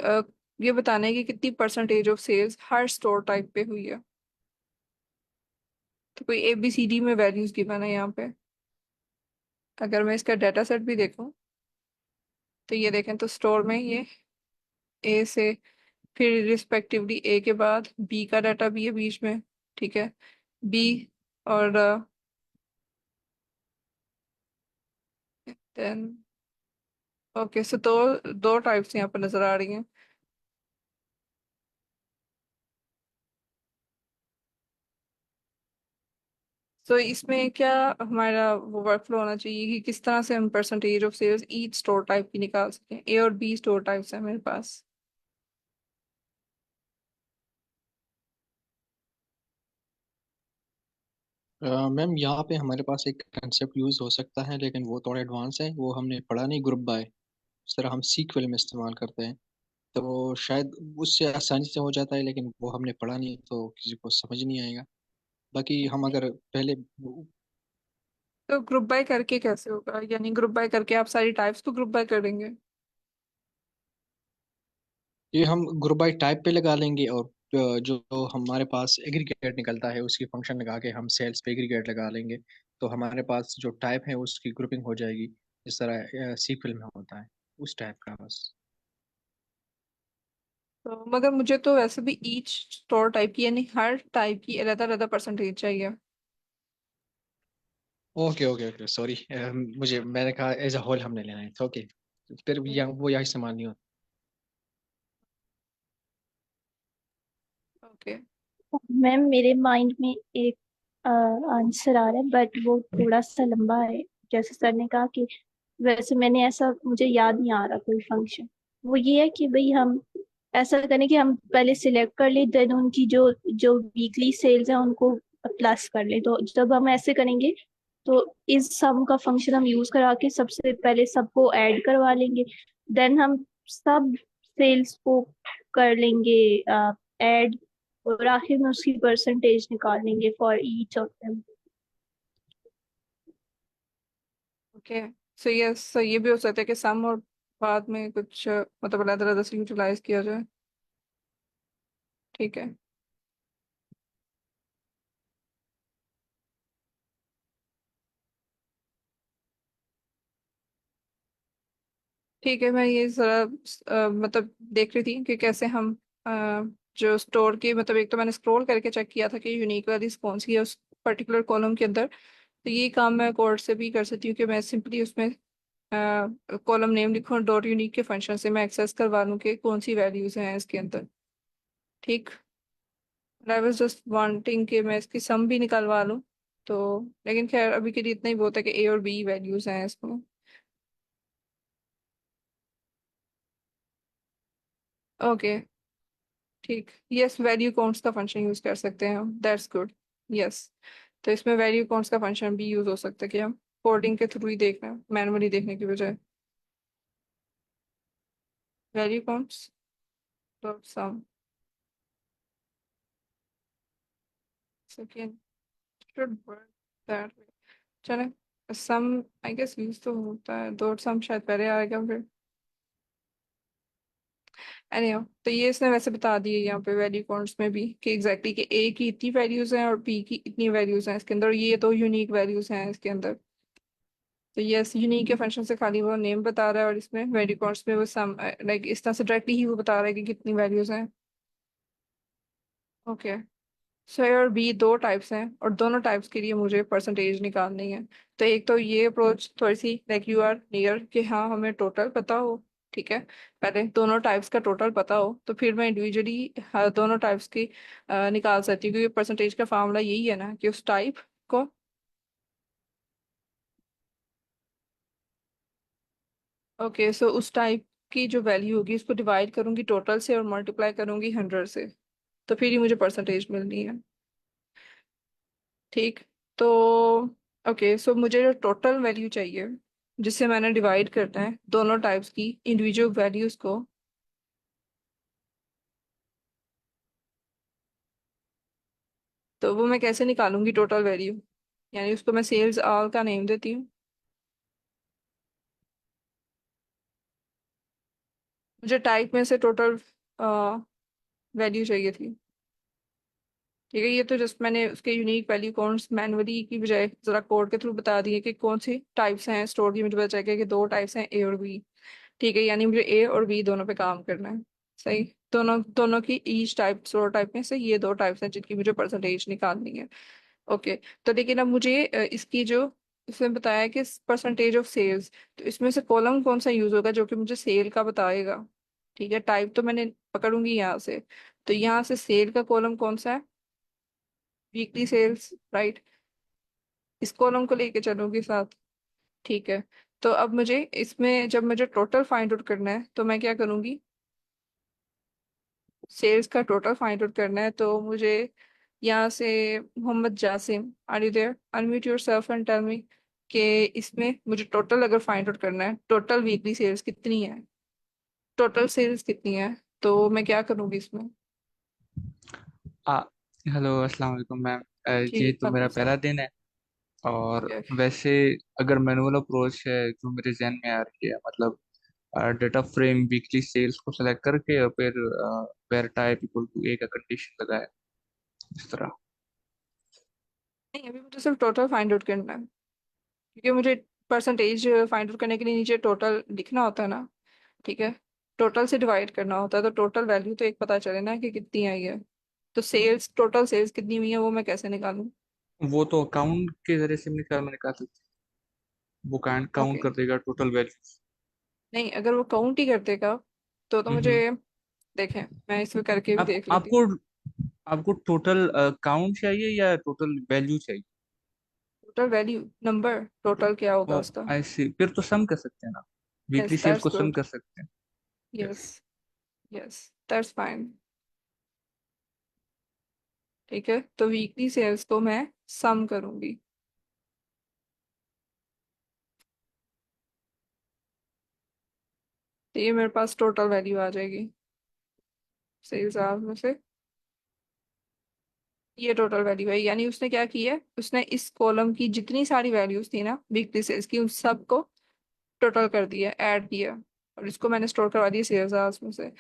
[SPEAKER 1] ये बताना है कि कितनी परसेंटेज ऑफ सेल्स हर स्टोर टाइप पे हुई है। तो कोई ABCD में वैल्यूज गिवन है यहाँ पे। अगर मैं इसका डाटा सेट भी देखूं तो ये देखें तो स्टोर में ये ए से फिर रिस्पेक्टिवली ए के बाद बी का डाटा भी है बीच में, ठीक है, बी और देन ओके, सो दो दो टाइप्स यहाँ पर नजर आ रही हैं। तो इसमें क्या हमारा वो वर्क फ्लो होना चाहिए कि किस तरह से हम percentage of sales each store type की निकाल सकें। ए और बी स्टोर टाइप्स है मेरे पास।
[SPEAKER 4] मैम यहाँ पे हमारे पास एक कंसेप्ट यूज़ हो सकता है, लेकिन वो थोड़ा एडवांस है, वो हमने पढ़ा नहीं, ग्रुप बाय। इस तरह हम सीक्वल में इस्तेमाल करते हैं, तो शायद उससे आसानी से हो जाता है, लेकिन वो हमने पढ़ा नहीं तो किसी को समझ नहीं आएगा। बाकी हम अगर पहले
[SPEAKER 1] तो ग्रुप बाय करके कैसे होगा, यानी ग्रुप बाय करके आप सारी टाइप्स को ग्रुप बाय करेंगे?
[SPEAKER 4] ये हम ग्रुप बाय टाइप पे लगा लेंगे, और जो हमारे पास एग्रीगेट निकलता है उसकी फंक्शन लगा के हम सेल्स पे एग्रीगेट लगा लेंगे, तो हमारे पास जो टाइप है उसकी ग्रुपिंग हो जाएगी, इस तरह सीक्वल में होता है उस टाइप का बस।
[SPEAKER 1] तो मगर मुझे तो वैसे भी ईच स्टोर टाइप की यानी हर टाइप की अलग अलग परसेंटेज चाहिए।
[SPEAKER 4] ओके ओके ओके, सॉरी, मुझे मैंने कहा एज अ होल हमने लेना है, तो ओके, फिर वो यहाँ इस्तेमाल नहीं होता।
[SPEAKER 1] ओके।
[SPEAKER 3] मैम मेरे माइंड में एक आंसर आ रहा है, बट वो थोड़ा सा लंबा है। जैसे सर ने कहा कि वैसे मैंने ऐसा मुझे याद नहीं आ रहा कोई फंक्शन। वो ये है कि भाई हम ऐसा करें कि हम पहले सिलेक्ट कर ले, देन उनकी जो जो वीकली सेल्स है उनको प्लस कर ले। तो जब हम ऐसे करेंगे तो इस सम का फंक्शन हम यूज करा के सबसे पहले सबको ऐड करवा लेंगे, देन हम सब सेल्स को कर लेंगे ऐड, और आखिर में उसकी परसेंटेज निकाल लेंगे for each of them.
[SPEAKER 1] Okay. So yes, so ये भी हो सकता है कि सम और बाद में कुछ मतलब अलग अलग से यूटिलाइज किया जाए। ठीक है। ठीक है, मैं ये जरा मतलब देख रही थी कि कैसे हम जो स्टोर की मतलब एक तो मैंने स्क्रॉल करके चेक किया था कि यूनिक वैल्यूज कौन सी है उस पर्टिकुलर कॉलम के अंदर। तो ये काम मैं कोड से भी कर सकती हूँ कि मैं सिंपली उसमें कॉलम नेम लिखूँ और डॉट यूनिक के फंक्शन से मैं एक्सेस करवा लूँ कि कौन सी वैल्यूज हैं इसके अंदर। ठीक। आई वाज जस्ट वांटिंग कि मैं इसकी सम भी निकलवा लूँ। तो लेकिन खैर अभी के लिए इतना ही बहुत है कि ए और बी वैल्यूज हैं इसमें। ओके। ठीक। यस, वैल्यू काउंट्स का फंक्शन यूज कर सकते हैं हम, दैट्स गुड। यस। तो इसमें वैल्यू काउंट्स का फंक्शन भी यूज हो सकता है कि हम कोडिंग के थ्रू ही देखना, मैनुअली देखने की बजाय। Value counts dot sum second should work that way. चले, सम आई गेस यूज तो होता है, डॉट सम शायद पहले आएगा फिर। एनीहाउ, तो ये इसने वैसे बता दिए यहाँ पे वैल्यू काउंट्स में भी कि एग्जैक्टली कि ए की इतनी वैल्यूज हैं और बी की इतनी वैल्यूज हैं इसके अंदर, और ये दो यूनिक वैल्यूज हैं इसके अंदर। तो यस, यूनिक के फंक्शन से खाली वो नेम बता रहा है और इसमें वैल्यू काउंट्स में वो सम लाइक इस तरह से डायरेक्टली ही वो बता रहा है कि कितनी वैल्यूज हैं। ओके। सो ए और बी दो टाइप्स हैं और दोनों टाइप्स के लिए मुझे परसेंटेज निकालनी है। तो एक तो ये अप्रोच थोड़ी सी लाइक यू आर नियर कि हाँ हमें टोटल पता हो। ठीक है। पहले दोनों टाइप्स का टोटल पता हो तो फिर मैं इंडिविजुअली दोनों टाइप्स की निकाल सकती हूँ, क्योंकि परसेंटेज का फार्मूला यही है ना कि उस टाइप को। ओके, सो उस टाइप की जो वैल्यू होगी उसको डिवाइड करूंगी टोटल से और मल्टीप्लाई करूंगी 100 से, तो फिर ही मुझे परसेंटेज मिलनी है। ठीक। तो ओके, सो मुझे जो टोटल वैल्यू चाहिए जिससे मैंने डिवाइड करना है दोनों टाइप्स की इंडिविजुअल वैल्यूज को, तो वो मैं कैसे निकालूंगी टोटल वैल्यू? यानी उसको मैं सेल्स ऑल का नेम देती हूँ। मुझे टाइप में से टोटल वैल्यू चाहिए थी। ठीक है, ये तो जस्ट मैंने उसके यूनिक वैल्यू काउंट्स मैनुअली की बजाय जरा कोड के थ्रू बता दिए कि कौन सी टाइप्स हैं स्टोर की। मुझे पता चल गया कि दो टाइप्स हैं, ए और बी। ठीक है, यानी मुझे ए और बी दोनों पे काम करना है। सही। दोनों दोनों की ईच टाइप स्टोर टाइप में से ये दो टाइप्स हैं जिनकी मुझे परसेंटेज निकालनी है। ओके। तो लेकिन अब मुझे इसकी जो इसमें बताया है कि परसेंटेज ऑफ सेल्स, तो इसमें से कॉलम कौन सा यूज होगा जो कि मुझे सेल का बताएगा? ठीक है, टाइप तो मैंने पकड़ूंगी यहाँ से। तो यहाँ से सेल का कॉलम कौन सा है? Weekly sales, right. इस कॉलम को लेके चलूंगी साथ। ठीक है। तो अब मुझे इसमें जब मुझे टोटल फाइंड आउट करना है तो मैं क्या करूंगी, सेल्स का टोटल फाइंड आउट करना है तो मुझे यहाँ से Mohammed Jasim, are you there, unmute yourself and tell me कि इसमें मुझे टोटल अगर फाइंड आउट करना है टोटल वीकली सेल्स कितनी है, टोटल सेल्स कितनी है, तो मैं क्या करूंगी इसमें।
[SPEAKER 7] आ, हेलो अस्सलाम वालेकुम मैम।
[SPEAKER 1] जी
[SPEAKER 7] ये तो मेरा
[SPEAKER 1] वालेकुम
[SPEAKER 7] पहला
[SPEAKER 1] सलाम।
[SPEAKER 7] दिन है। और
[SPEAKER 1] ओके।
[SPEAKER 7] वैसे अगर मैनुअल अप्रोच है जो मेरे जहन में आ रही है, मतलब डेटा फ्रेम वीकली सेल्स को सेलेक्ट करके और फिर वेर टाइप इक्वल टू ए का कंडीशन लगाए, इस तरह।
[SPEAKER 1] नहीं, अभी मुझे सिर्फ टोटल फाइंड आउट करना है, क्योंकि मुझे परसेंटेज फाइंड आउट करने के लिए नीचे टोटल लिखना होता है ना। ठीक है। टोटल से डिवाइड करना होता है तो टोटल वैल्यू तो एक पता चले ना कि कितनी आई है। तो सेल्स, टोटल सेल्स कितनी हुई है वो मैं कैसे निकालूं।
[SPEAKER 7] वो तो अकाउंट के जरिए से निकाल सकते हैं। वो काउंट
[SPEAKER 1] ओके।
[SPEAKER 7] कर देगा टोटल वैल्यू।
[SPEAKER 1] नहीं, अगर वो काउंट ही कर देगा तो मुझे,
[SPEAKER 7] हम्म।
[SPEAKER 1] देखें मैं इसमें करके भी
[SPEAKER 7] आप
[SPEAKER 1] देख लेती
[SPEAKER 7] आपको
[SPEAKER 1] हूँ।
[SPEAKER 7] आपको टोटल काउंट चाहिए या टोटल वैल्यू चाहिए?
[SPEAKER 1] टोटल वैल्यू, नंबर टोटल क्या होगा
[SPEAKER 7] वो
[SPEAKER 1] उसका।
[SPEAKER 7] ऐसे फिर तो सम कर सकते हैं ना, वीकली
[SPEAKER 1] यस
[SPEAKER 7] सेल्स
[SPEAKER 1] दैट्स
[SPEAKER 7] को सम
[SPEAKER 1] गुड।
[SPEAKER 7] कर सकते हैं।
[SPEAKER 1] यस। Yes that's fine. ठीक है, तो वीकली सेल्स को मैं सम करूंगी। तो ये मेरे पास टोटल वैल्यू आ जाएगी सेल्स आवर्स में से। ये टोटल वैल्यू है, यानी उसने क्या किया है, उसने इस कॉलम की जितनी सारी वैल्यूज थी ना वीकली सेल्स की, उन सबको टोटल कर दिया, ऐड किया, और इसको मैंने स्टोर करवा दिया सेल्स आवर्स में से।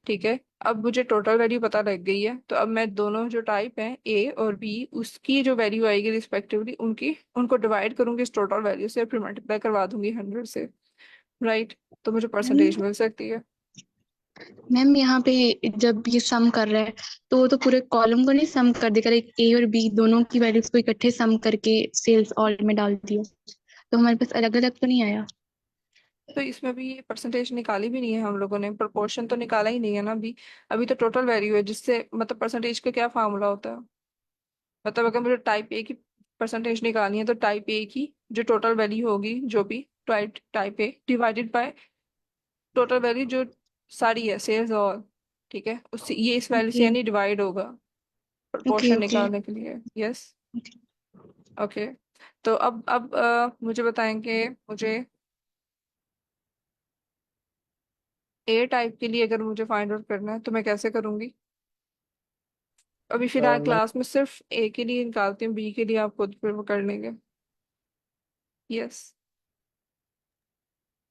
[SPEAKER 1] ठीक है। अब मुझे टोटल वैल्यू पता लग गई है, तो अब मैं दोनों जो टाइप हैं ए और बी, उसकी जो वैल्यू आएगी रिस्पेक्टिवली उनकी, उनको डिवाइड करूंगी इस टोटल वैल्यू से, फिर मल्टीप्लाई करवा दूंगी 100 से। राइट। तो मुझे
[SPEAKER 8] मैम
[SPEAKER 1] परसेंटेज मिल सकती है।
[SPEAKER 8] मैम यहाँ पे जब ये सम कर रहा है तो वो तो पूरे कॉलम को नहीं सम कर देगा, एक ए और बी दोनों की वैल्यूज को इकट्ठे सम करके सेल्स ऑल में डाल दिया, तो हमारे पास अलग अलग तो नहीं आया।
[SPEAKER 1] तो इसमें भी ये परसेंटेज निकाली भी नहीं है हम लोगों ने, प्रोपोर्शन तो निकाला ही नहीं है ना अभी। अभी तो टोटल वैल्यू है, जिससे मतलब परसेंटेज का क्या फार्मूला होता है। मतलब अगर मुझे टाइप ए की परसेंटेज निकालनी है तो टाइप ए की जो टोटल वैल्यू होगी, जो भी type type A divided by total value जो सारी है सेल्स और, ठीक है, उससे ये इस वैल्यू से
[SPEAKER 8] ओके
[SPEAKER 1] यानी डिवाइड होगा
[SPEAKER 8] ओके
[SPEAKER 1] प्रोपोर्शन
[SPEAKER 8] ओके।
[SPEAKER 1] निकालने के लिए। यस। ओके। तो अब मुझे बताएंगे, मुझे ए टाइप के लिए अगर मुझे फाइंड आउट करना है तो मैं कैसे करूंगी। अभी फिलहाल
[SPEAKER 6] मैम
[SPEAKER 1] क्लास में सिर्फ ए के लिए निकालती हूँ, बी के लिए आप खुद फिर वो कर लेंगे। यस।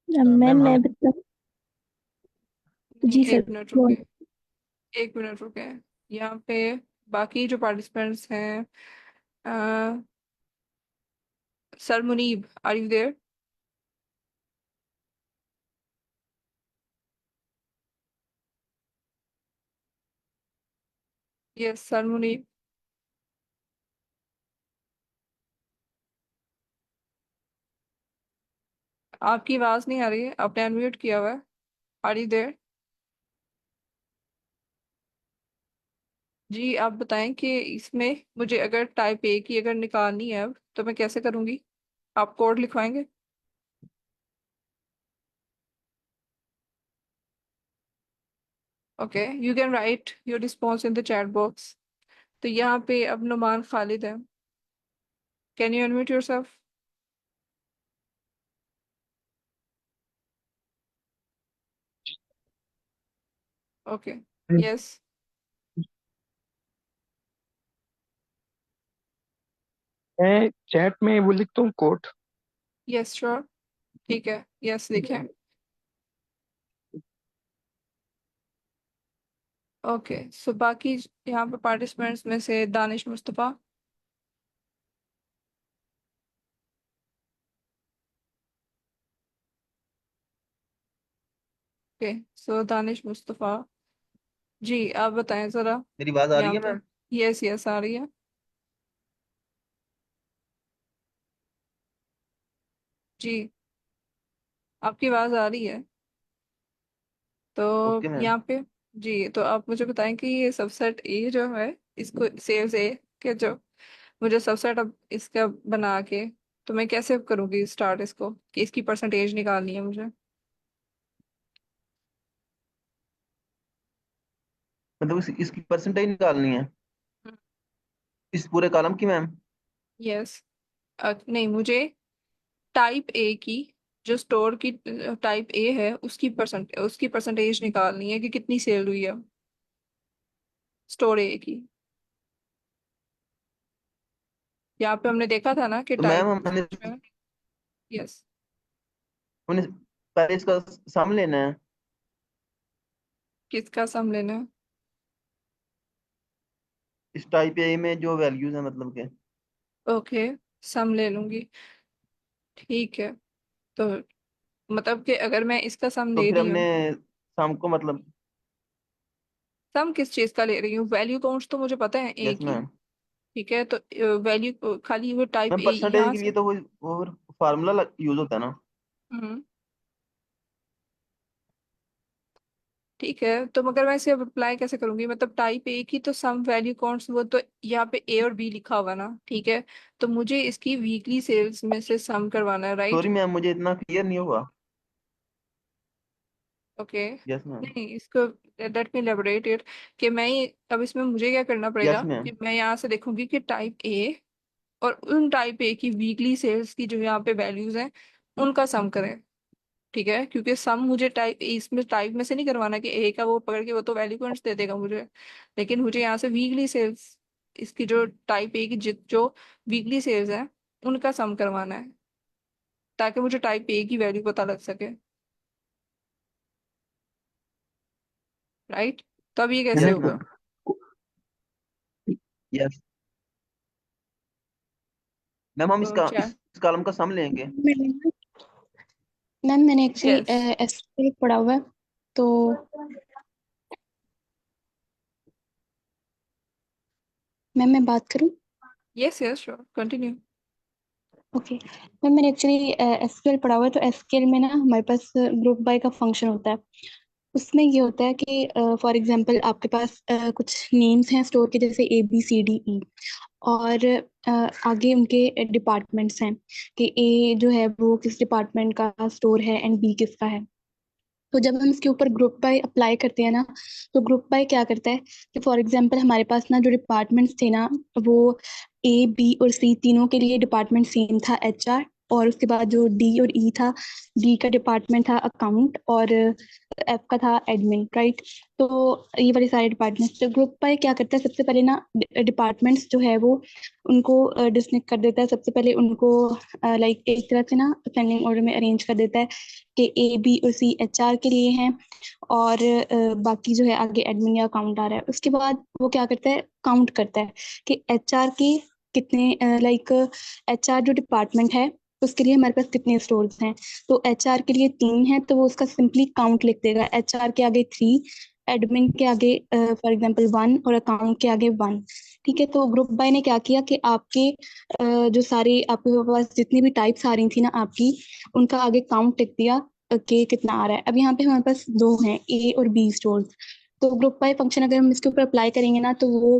[SPEAKER 3] मैम
[SPEAKER 6] मैम हम
[SPEAKER 3] मैं बता।
[SPEAKER 1] नहीं,
[SPEAKER 3] जी सर।
[SPEAKER 1] एक मिनट
[SPEAKER 3] बोल।
[SPEAKER 1] रुके, एक मिनट रुके। यहाँ पे बाकी जो पार्टिसिपेंट्स हैं, sir Munib, are you there. Yes sir Munib. आपकी आवाज नहीं आ रही है, आपने अनम्यूट किया हुआ है। Are you there. जी आप बताएं कि इसमें मुझे अगर टाइप ए की अगर निकालनी है अब तो मैं कैसे करूंगी, आप कोड लिखवाएंगे। Okay, you can write your response in the chat box. तो यहाँ पे अब नुमान खालिद है, can you unmute yourself. Okay. Yes.
[SPEAKER 9] मैं चैट में वो लिखता हूँ कोड।
[SPEAKER 1] Yes sure. ठीक है, यस लिखें। ओके, सो बाकी यहाँ पे पार्टिसिपेंट्स में से दानिश मुस्तफ़ा। ओके, सो दानिश मुस्तफ़ा, जी आप बताएं जरा
[SPEAKER 10] मेरी बात आ रही
[SPEAKER 1] यहाँ
[SPEAKER 10] है
[SPEAKER 1] पे।
[SPEAKER 10] मैम?
[SPEAKER 1] यस यस आ रही है। जी आपकी आवाज़ आ रही है।
[SPEAKER 10] ओके
[SPEAKER 1] तो
[SPEAKER 10] मैम।
[SPEAKER 1] यहाँ पे, जी तो आप मुझे बताएं कि ये सबसेट ए जो है, इसको सेल्स ए के जो मुझे सबसेट अब इसका बना के, तो मैं कैसे करूँगी स्टार्ट इसको, कि इसकी परसेंटेज निकालनी है मुझे।
[SPEAKER 10] मतलब इसकी परसेंटेज निकालनी है इस पूरे कॉलम की मैम?
[SPEAKER 1] यस। नहीं, मुझे टाइप ए की, जो स्टोर की टाइप ए है, उसकी परसेंटेज निकालनी है कि कितनी सेल हुई है स्टोर ए की। यहाँ पे हमने देखा था ना कि
[SPEAKER 10] तो मैम
[SPEAKER 1] टाइप,
[SPEAKER 10] हमने
[SPEAKER 1] यस,
[SPEAKER 10] हमने पहले इसका सम लेना है।
[SPEAKER 1] किसका सम लेना है?
[SPEAKER 10] इस टाइप ए में जो वैल्यूज है मतलब के।
[SPEAKER 1] ओके, सम ले लूंगी, ठीक है। तो मतलब कि अगर मैं इसका सम
[SPEAKER 10] तो
[SPEAKER 1] ले
[SPEAKER 10] फिर
[SPEAKER 1] रही
[SPEAKER 10] हमने
[SPEAKER 1] हूँ,
[SPEAKER 10] सम को मतलब।
[SPEAKER 1] सम किस चीज का ले रही हूँ? वैल्यू काउंट्स तो मुझे पता है ए
[SPEAKER 10] यस
[SPEAKER 1] की,
[SPEAKER 10] मैम।
[SPEAKER 1] ठीक है। तो वैल्यू खाली वो टाइप
[SPEAKER 10] मैम
[SPEAKER 1] ए
[SPEAKER 10] परसेंटेज
[SPEAKER 1] यहाँ
[SPEAKER 10] के
[SPEAKER 1] से।
[SPEAKER 10] लिए तो वो फार्मूला यूज होता है ना।
[SPEAKER 1] हम्म, ठीक है। तो मगर मैं इसे अप्लाई कैसे करूंगी? मतलब टाइप ए की तो सम वैल्यू काउंट्स, वो तो यहाँ पे ए और बी लिखा हुआ ना, ठीक है। तो मुझे इसकी वीकली सेल्स में से सम करवाना है, राइट?
[SPEAKER 10] सॉरी मैम मुझे इतना क्लियर नहीं हुआ।
[SPEAKER 1] ओके।
[SPEAKER 10] Yes ma'am.
[SPEAKER 1] नहीं, इसको लेट मी एलेबोरेट इट, कि मैं अब इसमें मुझे क्या करना
[SPEAKER 10] यस
[SPEAKER 1] पड़ेगा
[SPEAKER 10] मैम।
[SPEAKER 1] कि मैं यहाँ से देखूंगी कि टाइप ए और उन टाइप ए की वीकली सेल्स की जो यहाँ पे वैल्यूज हैं, उनका सम करें, ठीक है। क्योंकि सम मुझे टाइप इसमें टाइप में से नहीं करवाना कि ए का वो पकड़ के वो तो वैल्यू पॉइंट्स दे देगा मुझे, लेकिन मुझे यहाँ से वीकली सेल्स, इसकी जो टाइप ए की जो वीकली सेल्स हैं, उनका सम करवाना है, ताकि मुझे टाइप ए की वैल्यू पता लग सके, राइट? तो अब ये कैसे
[SPEAKER 10] यस
[SPEAKER 1] होगा?
[SPEAKER 10] मैम। यस मैम हम
[SPEAKER 1] तो
[SPEAKER 10] इसका
[SPEAKER 1] क्या?
[SPEAKER 10] इस कॉलम का सम लेंगे।
[SPEAKER 8] मैम मैंने एक्चुअली
[SPEAKER 1] यस,
[SPEAKER 8] एसक्यूएल पढ़ा हुआ है, तो मैम मैं बात करूं?
[SPEAKER 1] Yes, yes, sure, continue.
[SPEAKER 8] Okay ma'am, मैंने एक्चुअली एसक्यूएल पढ़ा हुआ है, तो एसक्यूएल में ना हमारे पास ग्रुप बाय का फंक्शन होता है। उसमें ये होता है कि फॉर एग्जांपल आपके पास कुछ नेम्स हैं स्टोर के, जैसे ABCDE, और आगे उनके डिपार्टमेंट्स हैं कि ए जो है वो किस डिपार्टमेंट का स्टोर है एंड बी किसका है। तो जब हम इसके ऊपर ग्रुप बाय अप्लाई करते हैं ना, तो ग्रुप बाय क्या करता है कि फॉर एग्जांपल हमारे पास ना जो डिपार्टमेंट्स थे ना, वो A B और C तीनों के लिए डिपार्टमेंट सेम था, HR। और उसके बाद जो D और E था, D का डिपार्टमेंट था अकाउंट, और F का था एडमिन, राइट। तो ये वाले सारे डिपार्टमेंट्स, तो ग्रुप बाय क्या करता है, सबसे पहले ना डिपार्टमेंट्स जो है वो उनको डिस्कनेक्ट कर देता है। सबसे पहले उनको लाइक एक तरह से ना असेंडिंग ऑर्डर में अरेंज कर देता है कि A B और C HR के लिए हैं, और बाकी जो है आगे एडमिन या अकाउंट आ रहा है। उसके बाद वो क्या करता है, काउंट करता है कि HR के कितने लाइक HR जो डिपार्टमेंट है उसके लिए हमारे पास कितने स्टोर्स हैं। तो HR के लिए 3 है, तो वो उसका सिंपली काउंट लिख देगा, HR के आगे 3, एडमिन के आगे फॉर एग्जांपल 1, और अकाउंट के आगे 1। ठीक है, तो ग्रुप बाय ने क्या किया कि आपके जो सारे आपके पास जितनी भी टाइप्स आ रही थी ना आपकी, उनका आगे काउंट लिख दिया कि कितना आ रहा है। अब यहाँ पे हमारे पास दो हैं, A और B स्टोर्स। तो ग्रुप बाय फंक्शन अगर हम इसके ऊपर अप्लाई करेंगे ना, तो वो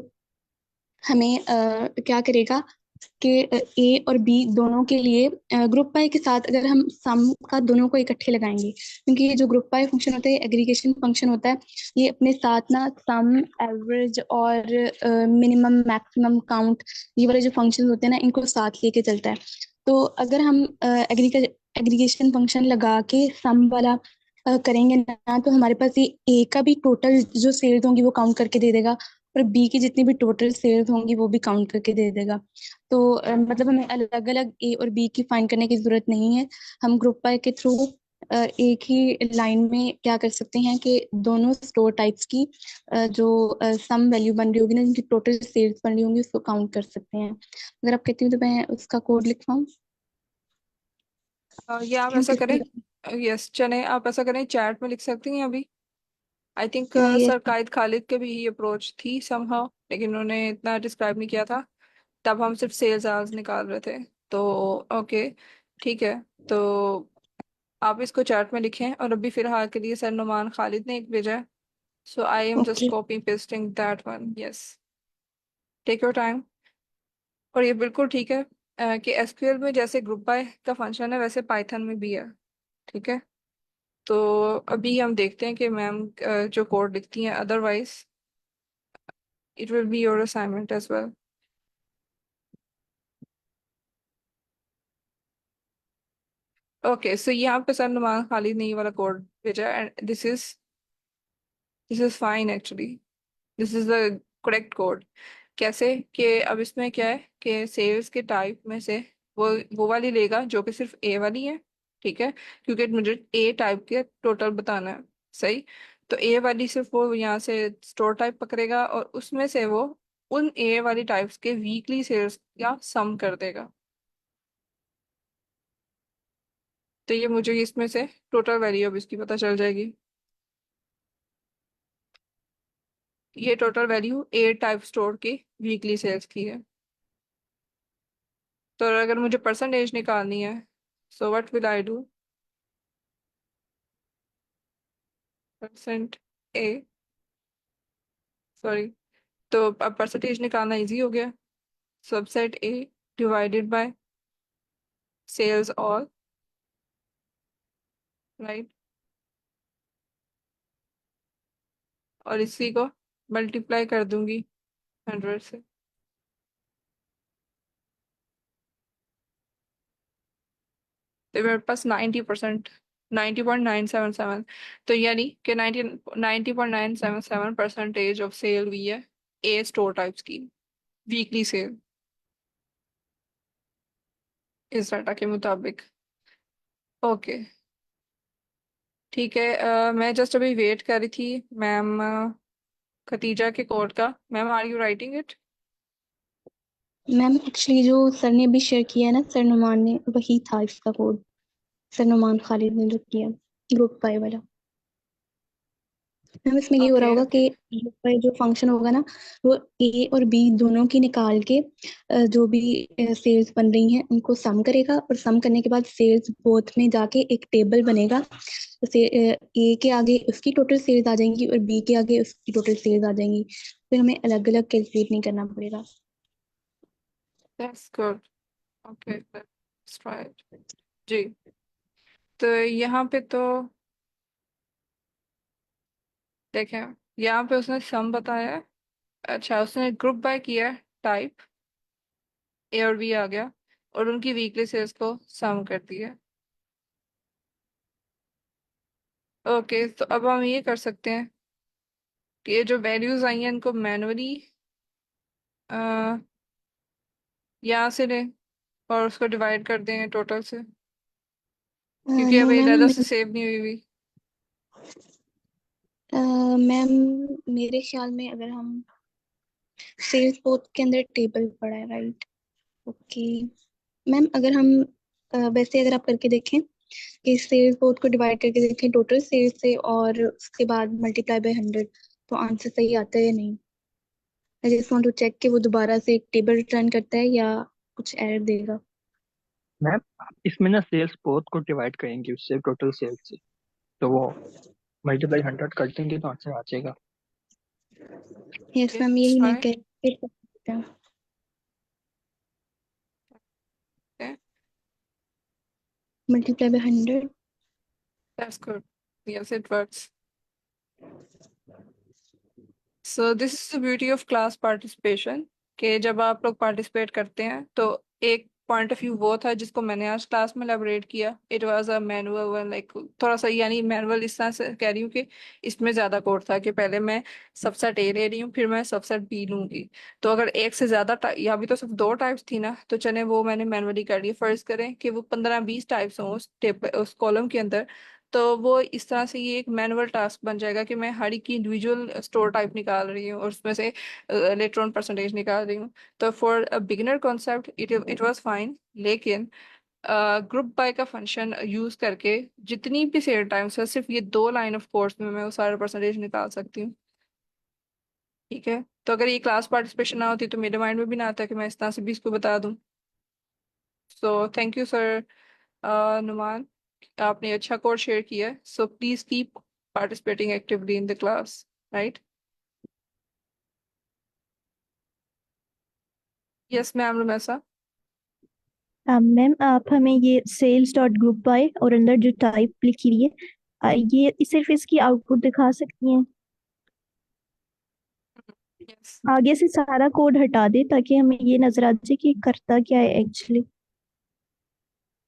[SPEAKER 8] हमें क्या करेगा कि A और B दोनों के लिए ग्रुप बाय के साथ अगर हम सम का दोनों को इकट्ठे लगाएंगे, क्योंकि ये जो ग्रुप बाय फंक्शन होता है एग्रीगेशन फंक्शन होता है, ये अपने साथ ना सम, एवरेज और मिनिमम मैक्सिमम काउंट, ये वाले जो फंक्शन होते हैं ना, इनको साथ लेके चलता है। तो अगर हम एग्रीगेशन फंक्शन लगा के सम वाला करेंगे ना, तो हमारे पास ये ए का भी टोटल जो सेल्स होंगी वो काउंट करके दे देगा, और बी की जितनी भी टोटल सेल्स होंगी वो भी काउंट करके दे देगा। तो मतलब हमें अलग अलग ए और बी की फाइंड करने की जरूरत नहीं है। हम ग्रुप बाय के थ्रू एक ही लाइन में क्या कर सकते हैं कि दोनों स्टोर टाइप्स की जो सम वैल्यू बन रही होगी ना, जिनकी टोटल सेल्स बन रही होंगी, उसको काउंट कर सकते हैं। अगर आप कहती हूँ तो मैं उसका कोड लिखवाऊँ?
[SPEAKER 1] ये आप ऐसा करें, यस, चने आप ऐसा करें, चैट में लिख सकती हैं अभी। I think
[SPEAKER 8] yes.
[SPEAKER 1] सर कायद खालिद के भी ये अप्रोच थी समहाउ, लेकिन उन्होंने इतना डिस्क्राइब नहीं किया था। तब हम सिर्फ सेल्स आवर्स निकाल रहे थे। तो ओके, ठीक है। तो आप इसको चैट में लिखें, और अभी फिलहाल के लिए सर नुमान खालिद ने एक भेजा है, so I am just
[SPEAKER 8] okay
[SPEAKER 1] copy pasting that one. Yes, take your time. और ये बिल्कुल ठीक है कि एसक्यूएल में जैसे ग्रुप बाय का फंक्शन है वैसे पाइथन में भी है। ठीक है, तो अभी हम देखते हैं कि मैम जो कोड लिखती हैं, otherwise it will be your assignment as well. Okay, so यहाँ पे सर नुमान खालिद ने ये वाला कोड भेजा and this is fine actually, this is the correct code. कैसे कि अब इसमें क्या है कि सेल्स के टाइप में से वो वाली लेगा जो कि सिर्फ ए वाली है। ठीक है, क्योंकि मुझे ए टाइप के टोटल बताना है। सही, तो ए वाली सिर्फ वो यहाँ से स्टोर टाइप पकड़ेगा और उसमें से वो उन ए वाली टाइप्स के वीकली सेल्स का सम कर देगा। तो ये मुझे इसमें से टोटल वैल्यू अब इसकी पता चल जाएगी। ये total value A type store की वीकली सेल्स की है। तो अगर मुझे परसेंटेज निकालनी है, so what will I do? Percent A, sorry, तो अब परसेंटेज निकालना इजी हो गया। Subset A divided by sales all, right, और इसी को मल्टीप्लाई कर दूंगी 100 से। तो मेरे पास 90%, 90.977, तो यानी कि 90.977% ऑफ सेल हुई है ए स्टोर टाइप्स की, वीकली सेल, इस डाटा के मुताबिक। ओके, ठीक है, मैं जस्ट अभी वेट कर रही थी मैम खतीजा के कोड का। Ma'am, are you writing it?
[SPEAKER 8] Ma'am actually जो सर ने अभी शेयर किया है ना, सर नुमान ने, वही था इसका कोड। सर नुमान खालिद ने जो किया, ग्रुप पाई वाला। मैम इसमें ये हो रहा
[SPEAKER 1] ओके,
[SPEAKER 8] होगा कि ग्रुप पाई जो फंक्शन होगा ना, वो ए और बी दोनों की निकाल के जो भी सेल्स बन रही हैं उनको सम करेगा, और सम करने के बाद सेल्स बोथ में जाके एक टेबल बनेगा। तो ए के आगे उसकी टोटल सेल्स आ जाएंगी और बी के आगे उसकी टोटल सेल्स आ जाएंगी। फिर हमें अलग अलग कैलकुलेट नहीं करना पड़ेगा।
[SPEAKER 1] That's good. Okay, let's try it. जी, तो यहाँ पे तो देखें, यहाँ पे उसने सम बताया है। अच्छा, उसने ग्रुप बाय किया है, टाइप ए और बी आ गया, और उनकी वीकली सेल्स को सम कर दिया। ओके, तो अब हम ये कर सकते हैं कि ये जो वैल्यूज आई हैं इनको मैनुअली यहाँ से लें और उसको डिवाइड कर दें टोटल से, क्योंकि
[SPEAKER 8] नो
[SPEAKER 1] अब
[SPEAKER 8] मैम,
[SPEAKER 1] अलग से सेव नहीं हुई हुई।
[SPEAKER 8] मैम मेरे ख्याल में अगर हम सेल्स बोथ के अंदर टेबल पड़ा है, राइट? ओके मैम, अगर हम वैसे अगर आप करके देखें कि सेल्स बोथ को डिवाइड करके देखें टोटल सेल्स से और उसके बाद मल्टीप्लाई बाय 100, तो आंसर सही आता है या नहीं? I just want to check कि वो दोबारा से एक टेबल रिटर्न करता है या कुछ एरर देगा।
[SPEAKER 9] मैम आप इसमें ना सेल्स बोथ को डिवाइड करेंगे उससे टोटल सेल्स से, तो वो मल्टीप्लाई 100 कर देंगे तो आंसर आ जाएगा।
[SPEAKER 8] यस मैम,
[SPEAKER 1] लेट्स
[SPEAKER 8] यही मैं
[SPEAKER 1] ट्राई।
[SPEAKER 8] कह रही हूँ। Multiply by 100।
[SPEAKER 1] That's good, yes it works. So this is the beauty of class participation, कि जब आप लोग पार्टिसिपेट करते हैं तो एक पॉइंट ऑफ व्यू वो था जिसको मैंने आज क्लास में एलैबोरेट किया। It was a manual one, like थोड़ा सा, यानी मैनुअल इस तरह से कह रही हूँ कि इसमें ज्यादा कोड था कि पहले मैं सबसेट ए ले रही हूँ फिर मैं सबसेट बी लूंगी। तो अगर एक से ज्यादा या भी तो सिर्फ दो टाइप्स थी ना, तो चले वो मैंने मैनुअली कर लिया। फर्ज करें कि वो 15-20 टाइप्स हों उस टेप उस कॉलम के अंदर, तो वो इस तरह से ये एक मैनुअल टास्क बन जाएगा कि मैं हर एक की इंडिविजुअल स्टोर टाइप निकाल रही हूँ और उसमें से इलेक्ट्रॉन परसेंटेज निकाल रही हूँ। तो for a beginner concept it was fine, लेकिन ग्रुप बाय का फंक्शन यूज करके जितनी भी सेल टाइम्स है सिर्फ ये 2 लाइन ऑफ कोर्स में मैं वो सारा परसेंटेज निकाल सकती हूँ। ठीक है, तो अगर ये क्लास पार्टिसिपेशन ना होती तो मेरे माइंड में भी ना आता कि मैं इस तरह से भी इसको बता दूँ। So thank you sir Numan, आपने अच्छा कोर्स शेयर किया है। So please keep participating actively in the class, right? Yes ma'am Rumaisa.
[SPEAKER 3] Ma'am आप हमें ये सेल्स डॉट ग्रुप बाय और अंदर जो टाइप लिखी हुई है ये सिर्फ इसकी आउटपुट दिखा सकती हैं।
[SPEAKER 1] यस
[SPEAKER 3] आगे से सारा कोड हटा दे ताकि हमें ये नजर आ जाए कि ये करता क्या है एक्चुअली।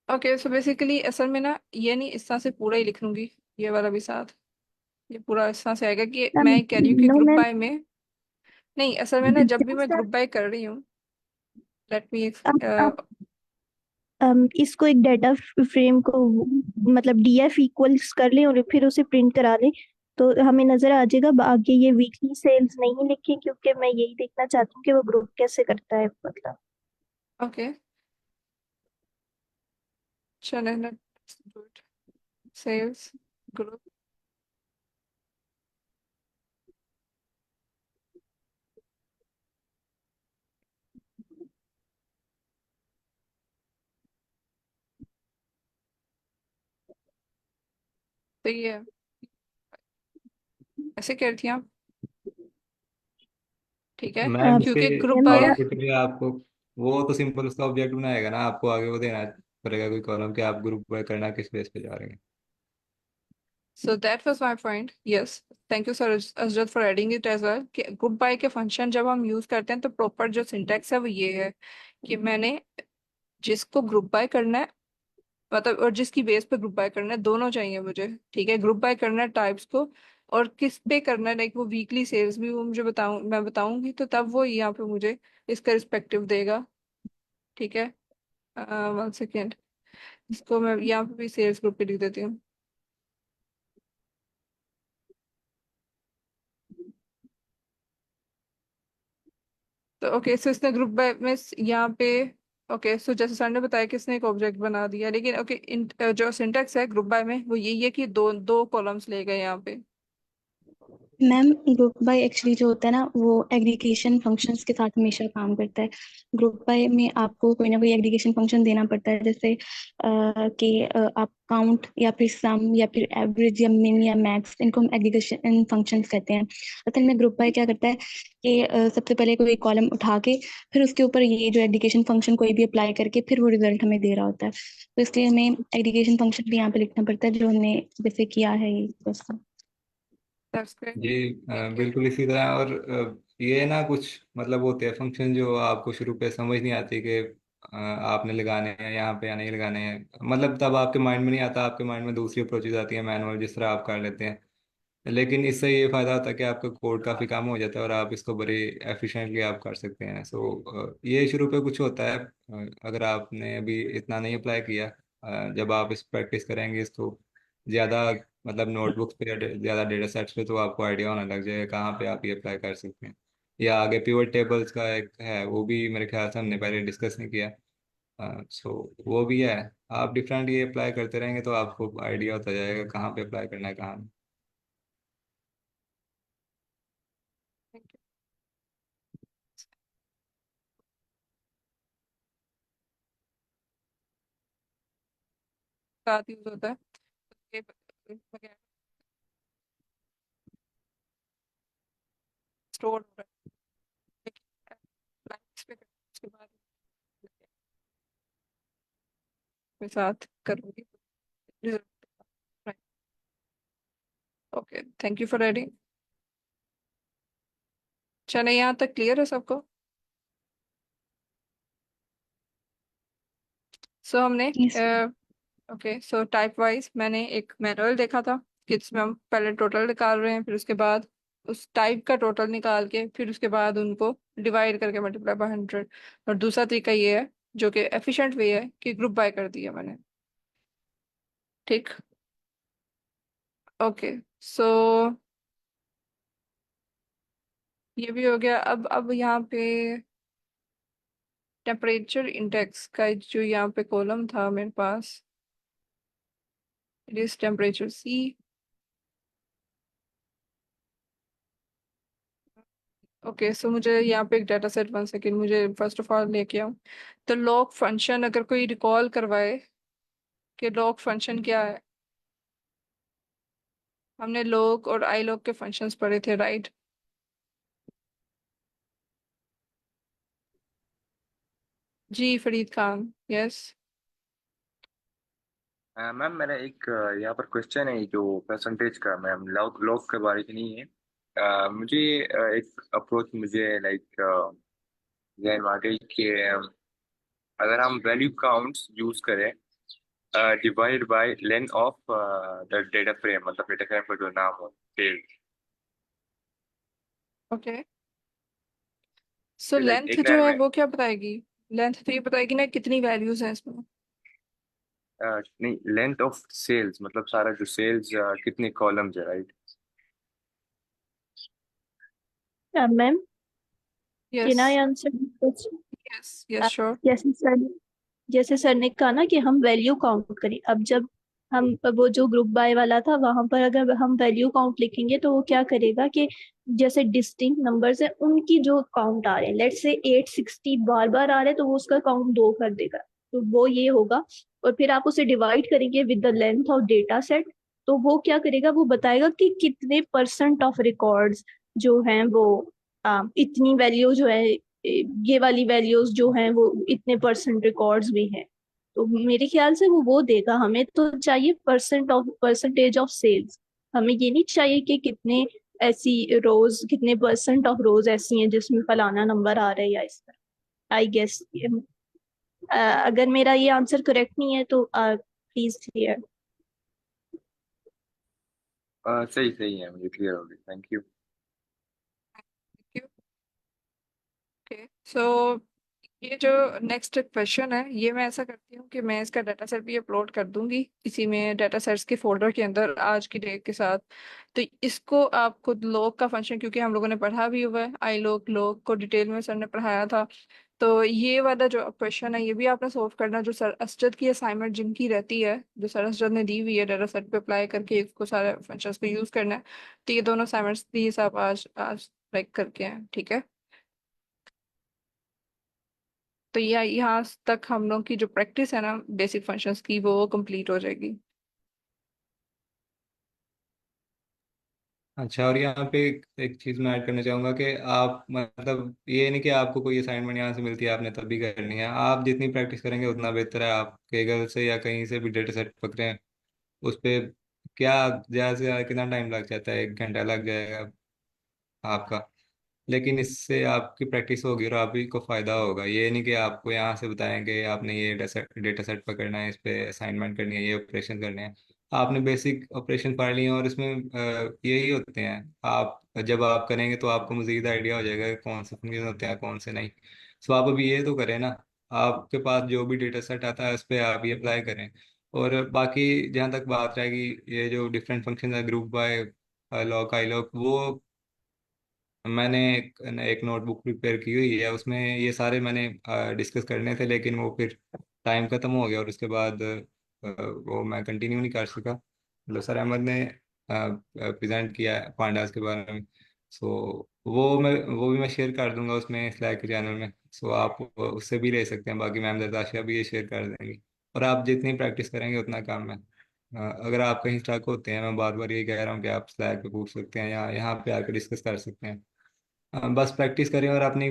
[SPEAKER 1] ओके, सो बेसिकली असल में ना ये नहीं, इस तरह से पूरा ही लिख लूंगी, ये वाला भी साथ। ये पूरा इस तरह से आएगा कि मैं कह रही हूँ कि
[SPEAKER 3] नो
[SPEAKER 1] ग्रुप
[SPEAKER 3] मैम,
[SPEAKER 1] बाय में, नहीं असल में ना जब भी मैं ग्रुप बाय कर रही हूँ, लेट मी,
[SPEAKER 3] आप इसको एक डाटा फ्रेम को मतलब डीएफ इक्वल्स कर लें और फिर उसे प्रिंट करा लें तो हमें नजर आ जाएगा। आगे ये वीकली सेल्स नहीं लिखे क्योंकि मैं यही देखना चाहती हूँ कि वो ग्रुप कैसे करता है मतलब।
[SPEAKER 1] ओके चले, let's do it. Sales group, तो ये ऐसे करती हैं आप, ठीक है,
[SPEAKER 2] मैम इसके
[SPEAKER 1] क्योंकि ग्रुप
[SPEAKER 3] मैम
[SPEAKER 1] बाय,
[SPEAKER 3] मेरा
[SPEAKER 2] आउटपुट में आपको वो तो सिंपल उसका ऑब्जेक्ट बनाएगा ना, आपको आगे वो देना पड़ेगा कोई कॉलम कि आप ग्रुप बाय करना किस बेस पे जा रहे हैं।
[SPEAKER 1] so that was my point. Yes, thank you sir Asjad for adding it as well कि ग्रुप बाय के फंक्शन जब हम यूज करते हैं तो प्रॉपर जो सिंटैक्स है वो ये है कि मैंने जिसको ग्रुप बाय करना है, मतलब और जिसकी बेस पे ग्रुप बाय करना है, दोनों चाहिए मुझे, ठीक है। ग्रुप बाय करना है टाइप्स को, और किस पे करना है, लाइक वो वीकली सेल्स भी वो मुझे मैं बताऊंगी तो तब वो यहाँ पे मुझे इसका रिस्पेक्टिव देगा, ठीक है। 1 सेकेंड, इसको मैं यहाँ पे भी सेल्स ग्रुप पे लिख देती हूँ। तो ओके, सो इसने ग्रुप बाय में यहाँ पे, ओके सो जैसे सर ने बताया कि इसने एक ऑब्जेक्ट बना दिया, लेकिन ओके जो सिंटेक्स है ग्रुप बाय में वो यही है कि दो दो कॉलम्स ले गए यहाँ पे।
[SPEAKER 8] मैम ग्रुप बाय एक्चुअली जो होता है ना वो एग्रीगेशन फंक्शंस के साथ हमेशा काम करता है। ग्रुप बाय में आपको कोई ना कोई एग्रीगेशन फंक्शन देना पड़ता है, जैसे कि आप काउंट या फिर सम या फिर एवरेज या मिन या मैक्स, इनको हम एग्रीगेशन फंक्शंस कहते हैं। असल में ग्रुप बाय क्या करता है कि सबसे पहले कोई कॉलम उठा के फिर उसके ऊपर ये जो एग्रीगेशन फंक्शन कोई भी अप्लाई करके फिर वो रिजल्ट हमें दे रहा होता है। तो इसलिए हमें एग्रीगेशन फंक्शन भी यहाँ पे लिखना पड़ता है जो हमने जैसे किया है ये क्वेश्चन।
[SPEAKER 1] दैट्स ग्रेट,
[SPEAKER 2] जी
[SPEAKER 1] थैंक यू।
[SPEAKER 2] बिल्कुल इसी तरह। और ये ना कुछ मतलब होते हैं फंक्शन जो आपको शुरू पे समझ नहीं आती कि आपने लगाने हैं यहाँ पे या नहीं लगाने हैं, मतलब तब आपके माइंड में नहीं आता, आपके माइंड में दूसरी अप्रोचेज आती है मैनुअल जिस तरह आप कर लेते हैं। लेकिन इससे ये फायदा होता है कि आपका कोड काफ़ी कम हो जाता है और आप इसको बड़ी एफिशिएंटली आप कर सकते हैं। सो ये शुरू पे कुछ होता है, अगर आपने अभी इतना नहीं अप्लाई किया, जब आप इस प्रैक्टिस करेंगे इसको ज़्यादा, मतलब नोटबुक्स पे या ज़्यादा डेटा सेट्स पे, तो आपको आइडिया होने लग जाएगा कहाँ पे आप ये अप्लाई कर सकते हैं। या आगे पिवट टेबल्स का एक है, वो भी मेरे ख्याल से हमने पहले डिस्कस नहीं किया। सो वो भी है। आप डिफरेंट ये अप्लाई करते रहेंगे तो आपको आइडिया होता जाएगा कहाँ पे अप्लाई करना है कहाँ नहीं।
[SPEAKER 1] Thank you. साथ यूज होता है, ये वगैरह स्टोर हो रहा है, लेकिन लाइक्स पे उसके बाद मैं साथ करूंगी result. Okay, thank you for reading. चले, यहाँ तक क्लियर है सबको? सो हमने
[SPEAKER 8] yes.
[SPEAKER 1] Okay, so type wise मैंने एक मैनुअल देखा था कि जिसमें हम पहले टोटल निकाल रहे हैं, फिर उसके बाद उस टाइप का टोटल निकाल के फिर उसके बाद उनको डिवाइड करके मल्टीप्लाई बाय 100। और दूसरा तरीका ये है जो कि एफिशिएंट वे है कि ग्रुप बाय कर दिया मैंने, ठीक। ओके, सो ये भी हो गया। अब यहाँ पे टेम्परेचर इंडेक्स का जो यहाँ पे कॉलम था मेरे पास, it is temperature C. Okay, so मुझे यहाँ पे एक डाटा सेट, 1 सेकेंड मुझे फर्स्ट ऑफ ऑल लेके आऊँ। तो लॉग फंक्शन, अगर कोई रिकॉल करवाए कि लॉग फंक्शन क्या है, हमने लॉग और आई लॉग के फंक्शंस पढ़े थे, राइट। जी फरीद खान, यस।
[SPEAKER 11] मैम मेरा एक यहाँ पर क्वेश्चन है जो परसेंटेज का, मैम लॉग लॉग के बारे में नहीं है। मुझे एक अप्रोच मुझे लाइक जहन में आ गई कि अगर हम वैल्यू काउंट्स यूज करें divide by length of the data frame, मतलब डेटा फ्रेम का जो नाम हो field,
[SPEAKER 1] okay, so
[SPEAKER 11] like
[SPEAKER 1] length
[SPEAKER 11] एक
[SPEAKER 1] जो
[SPEAKER 11] लाइन
[SPEAKER 1] है
[SPEAKER 11] में
[SPEAKER 1] वो क्या बताएगी? लेंथ तो ये बताएगी ना कितनी वैल्यूज हैं इसमें।
[SPEAKER 11] नहीं, लेंथ ऑफ सेल्स मतलब सारा जो सेल्स कितने कॉलम्स है, right?
[SPEAKER 3] Ma'am,
[SPEAKER 1] yes,
[SPEAKER 3] can I answer this question?
[SPEAKER 1] Yes, yes, sure.
[SPEAKER 3] जैसे सर ने कहा ना कि हम वैल्यू काउंट करें। अब जब हम वो जो ग्रुप बाय वाला था वहां पर अगर हम वैल्यू काउंट लिखेंगे तो वो क्या करेगा कि जैसे डिस्टिंक्ट नंबर्स है उनकी जो काउंट आ रहे हैं, लेट्स से 860 बार बार आ रहे हैं तो वो उसका काउंट 2 कर देगा। तो वो ये होगा। और फिर आप उसे डिवाइड करेंगे with the length of data set. तो वो क्या करेगा, वो बताएगा कि कितने परसेंट ऑफ रिकॉर्ड्स जो हैं वो इतनी वैल्यू जो है, ये वाली वैल्यूज जो हैं वो इतने परसेंट रिकॉर्ड्स भी हैं। तो मेरे ख्याल से वो देगा। हमें तो चाहिए परसेंटेज ऑफ सेल्स। हमें ये नहीं चाहिए कि कितने ऐसी रोज, कितने परसेंट ऑफ रोज ऐसी हैं जिसमें फलाना नंबर आ रहा है या इस तरह। आई गेस अगर मेरा ये आंसर करेक्ट नहीं है तो प्लीज क्लियर।
[SPEAKER 11] सही सही है, मुझे क्लियर हो गई, थैंक यू।
[SPEAKER 1] ओके, सो ये जो नेक्स्ट क्वेश्चन है ये मैं ऐसा करती हूँ कि मैं इसका डाटा सेट भी अपलोड कर दूंगी इसी में डाटा सेट्स के फोल्डर के अंदर आज की डेट के साथ। तो इसको आप खुद लॉग का फंक्शन, क्योंकि हम लोगों ने पढ़ा भी हुआ है आई लॉग लॉग को डिटेल में सर ने पढ़ाया था। तो ये वाला जो क्वेश्चन है ये भी आपने सोल्व करना, जो सर असजद की असाइनमेंट जिनकी रहती है, जो सर असजद ने दी हुई है डाटा सेट पे अप्लाई करके इसको सारे फंक्शंस को यूज करना है। तो ये दोनों असाइनमेंट्स प्लीज आप आज आज लाइक करके हैं, ठीक है? तो यह यहाँ तक हम लोग की जो प्रैक्टिस है ना बेसिक फंक्शंस की वो कंप्लीट हो जाएगी।
[SPEAKER 2] अच्छा, और यहाँ पे एक चीज़ मैं ऐड करना चाहूँगा कि आप मतलब ये नहीं कि आपको कोई असाइनमेंट यहाँ से मिलती है आपने तभी करनी है। आप जितनी प्रैक्टिस करेंगे उतना बेहतर है। आप गूगल से या कहीं से भी डेटा सेट पकड़ें, उस पे क्या ज़्यादा से ज़्यादा कितना टाइम लग जाता है, 1 घंटा लग जाएगा आपका। लेकिन इससे आपकी प्रैक्टिस होगी और आप ही को फायदा होगा। ये नहीं कि आपको यहाँ से बताएंगे आपने ये डेटा सेट पकड़ना है, इस पे असाइनमेंट करनी है, ये ऑपरेशन करने हैं। आपने बेसिक ऑपरेशन पढ़ लिए हैं और इसमें यही होते हैं। आप जब आप करेंगे तो आपको मजीद आइडिया हो जाएगा कि कौन से फंक्शन होते हैं कौन से नहीं। सो आप अभी ये तो करें ना, आपके पास जो भी डेटा सेट आता है उस पर आप ये अप्लाई करें। और बाकी जहाँ तक बात रहेगी, ये जो डिफरेंट फंक्शन है group by lock I lock, वो मैंने एक नोटबुक प्रिपेयर की हुई है, उसमें ये सारे मैंने डिस्कस करने थे, लेकिन वो फिर टाइम खत्म हो गया और उसके बाद वो मैं कंटिन्यू नहीं कर सका। मतलब सर अहमद ने प्रेजेंट किया है पांडास के बारे में। सो वो भी मैं शेयर कर दूंगा उसमें स्लैक के चैनल में। सो आप उससे भी ले सकते हैं। बाकी मैम दरदाशिया भी ये शेयर कर देंगी। और आप जितनी प्रैक्टिस करेंगे उतना काम है। अगर आप कहीं स्टक होते हैं, मैं बार बार ये कह रहा हूँ कि आप स्लैक पे पूछ सकते हैं या यहाँ पे आकर डिस्कस कर सकते हैं। बस प्रैक्टिस करें और अपनी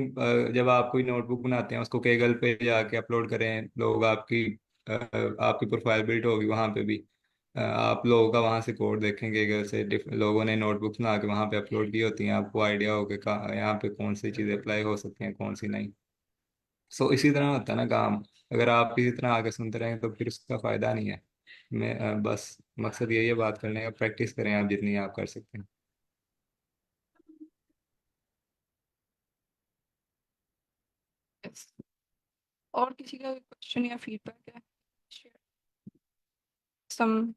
[SPEAKER 2] जब आप कोई नोटबुक बनाते हैं उसको केगल पे जाके अपलोड करें। लोग आपकी प्रोफाइल बिल्ड होगी वहाँ पे भी। आप लोगों का वहाँ से कोड देखेंगे केगल से, लोगों ने नोटबुक्स बना के वहाँ पे अपलोड की होती हैं। आपको आइडिया होगा कहाँ यहाँ पे कौन सी चीज़ें अप्लाई हो सकती हैं कौन सी नहीं। सो इसी तरह होता है ना काम। अगर आप इसी तरह आगे सुनते रहें तो फिर उसका फ़ायदा नहीं है। बस मकसद यही है बात करने का, प्रैक्टिस करें आप जितनी आप कर सकते हैं।
[SPEAKER 1] Yes. और किसी का क्वेश्चन या फीडबैक है? सम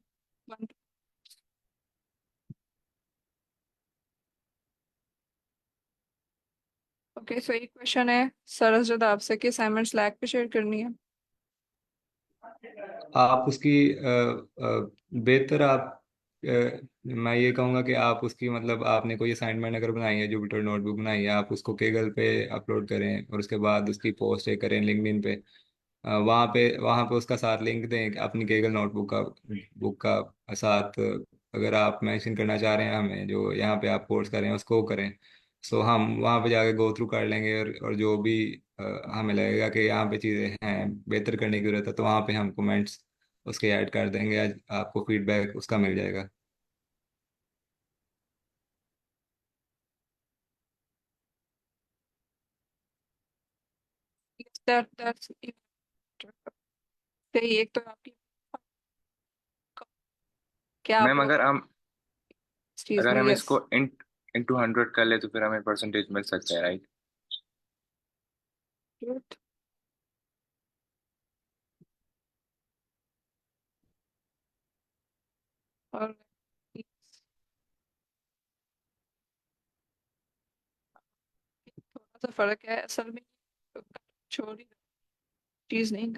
[SPEAKER 1] ओके, सो एक क्वेश्चन है सरसजद आपसे कि असाइनमेंट स्लैक पे शेयर करनी है।
[SPEAKER 2] आप उसकी बेहतर आप मैं ये कहूँगा कि आप उसकी मतलब आपने कोई असाइनमेंट अगर बनाई है, जुपिटर नोटबुक बनाई है, आप उसको केगल पे अपलोड करें और उसके बाद उसकी पोस्ट करें लिंक्डइन पे। वहाँ पे उसका साथ लिंक दें कि अपनी केगल नोटबुक का बुक का साथ। अगर आप मेंशन करना चाह रहे हैं हमें जो यहाँ पे आप कोर्स करें उसको करें। सो हम वहाँ पे जाके गो थ्रू कर लेंगे, और जो भी हमें लगेगा कि यहाँ पे चीज़ें हैं बेहतर करने की जरूरत है, तो वहाँ पे हम कमेंट्स उसके ऐड कर देंगे, आज आपको फीडबैक उसका मिल जाएगा।
[SPEAKER 1] दैट्स सही। एक तो आपकी क्या आप
[SPEAKER 11] मैम
[SPEAKER 1] लोग
[SPEAKER 11] अगर हम
[SPEAKER 1] इस चीज
[SPEAKER 11] अगर
[SPEAKER 1] में,
[SPEAKER 11] हम
[SPEAKER 1] यस।
[SPEAKER 11] इसको इंटू 100 कर ले तो फिर हमें परसेंटेज मिल सकता है, राइट?
[SPEAKER 1] गुड। और थोड़ा सा फर्क है असल में, छोटी चीज नहीं,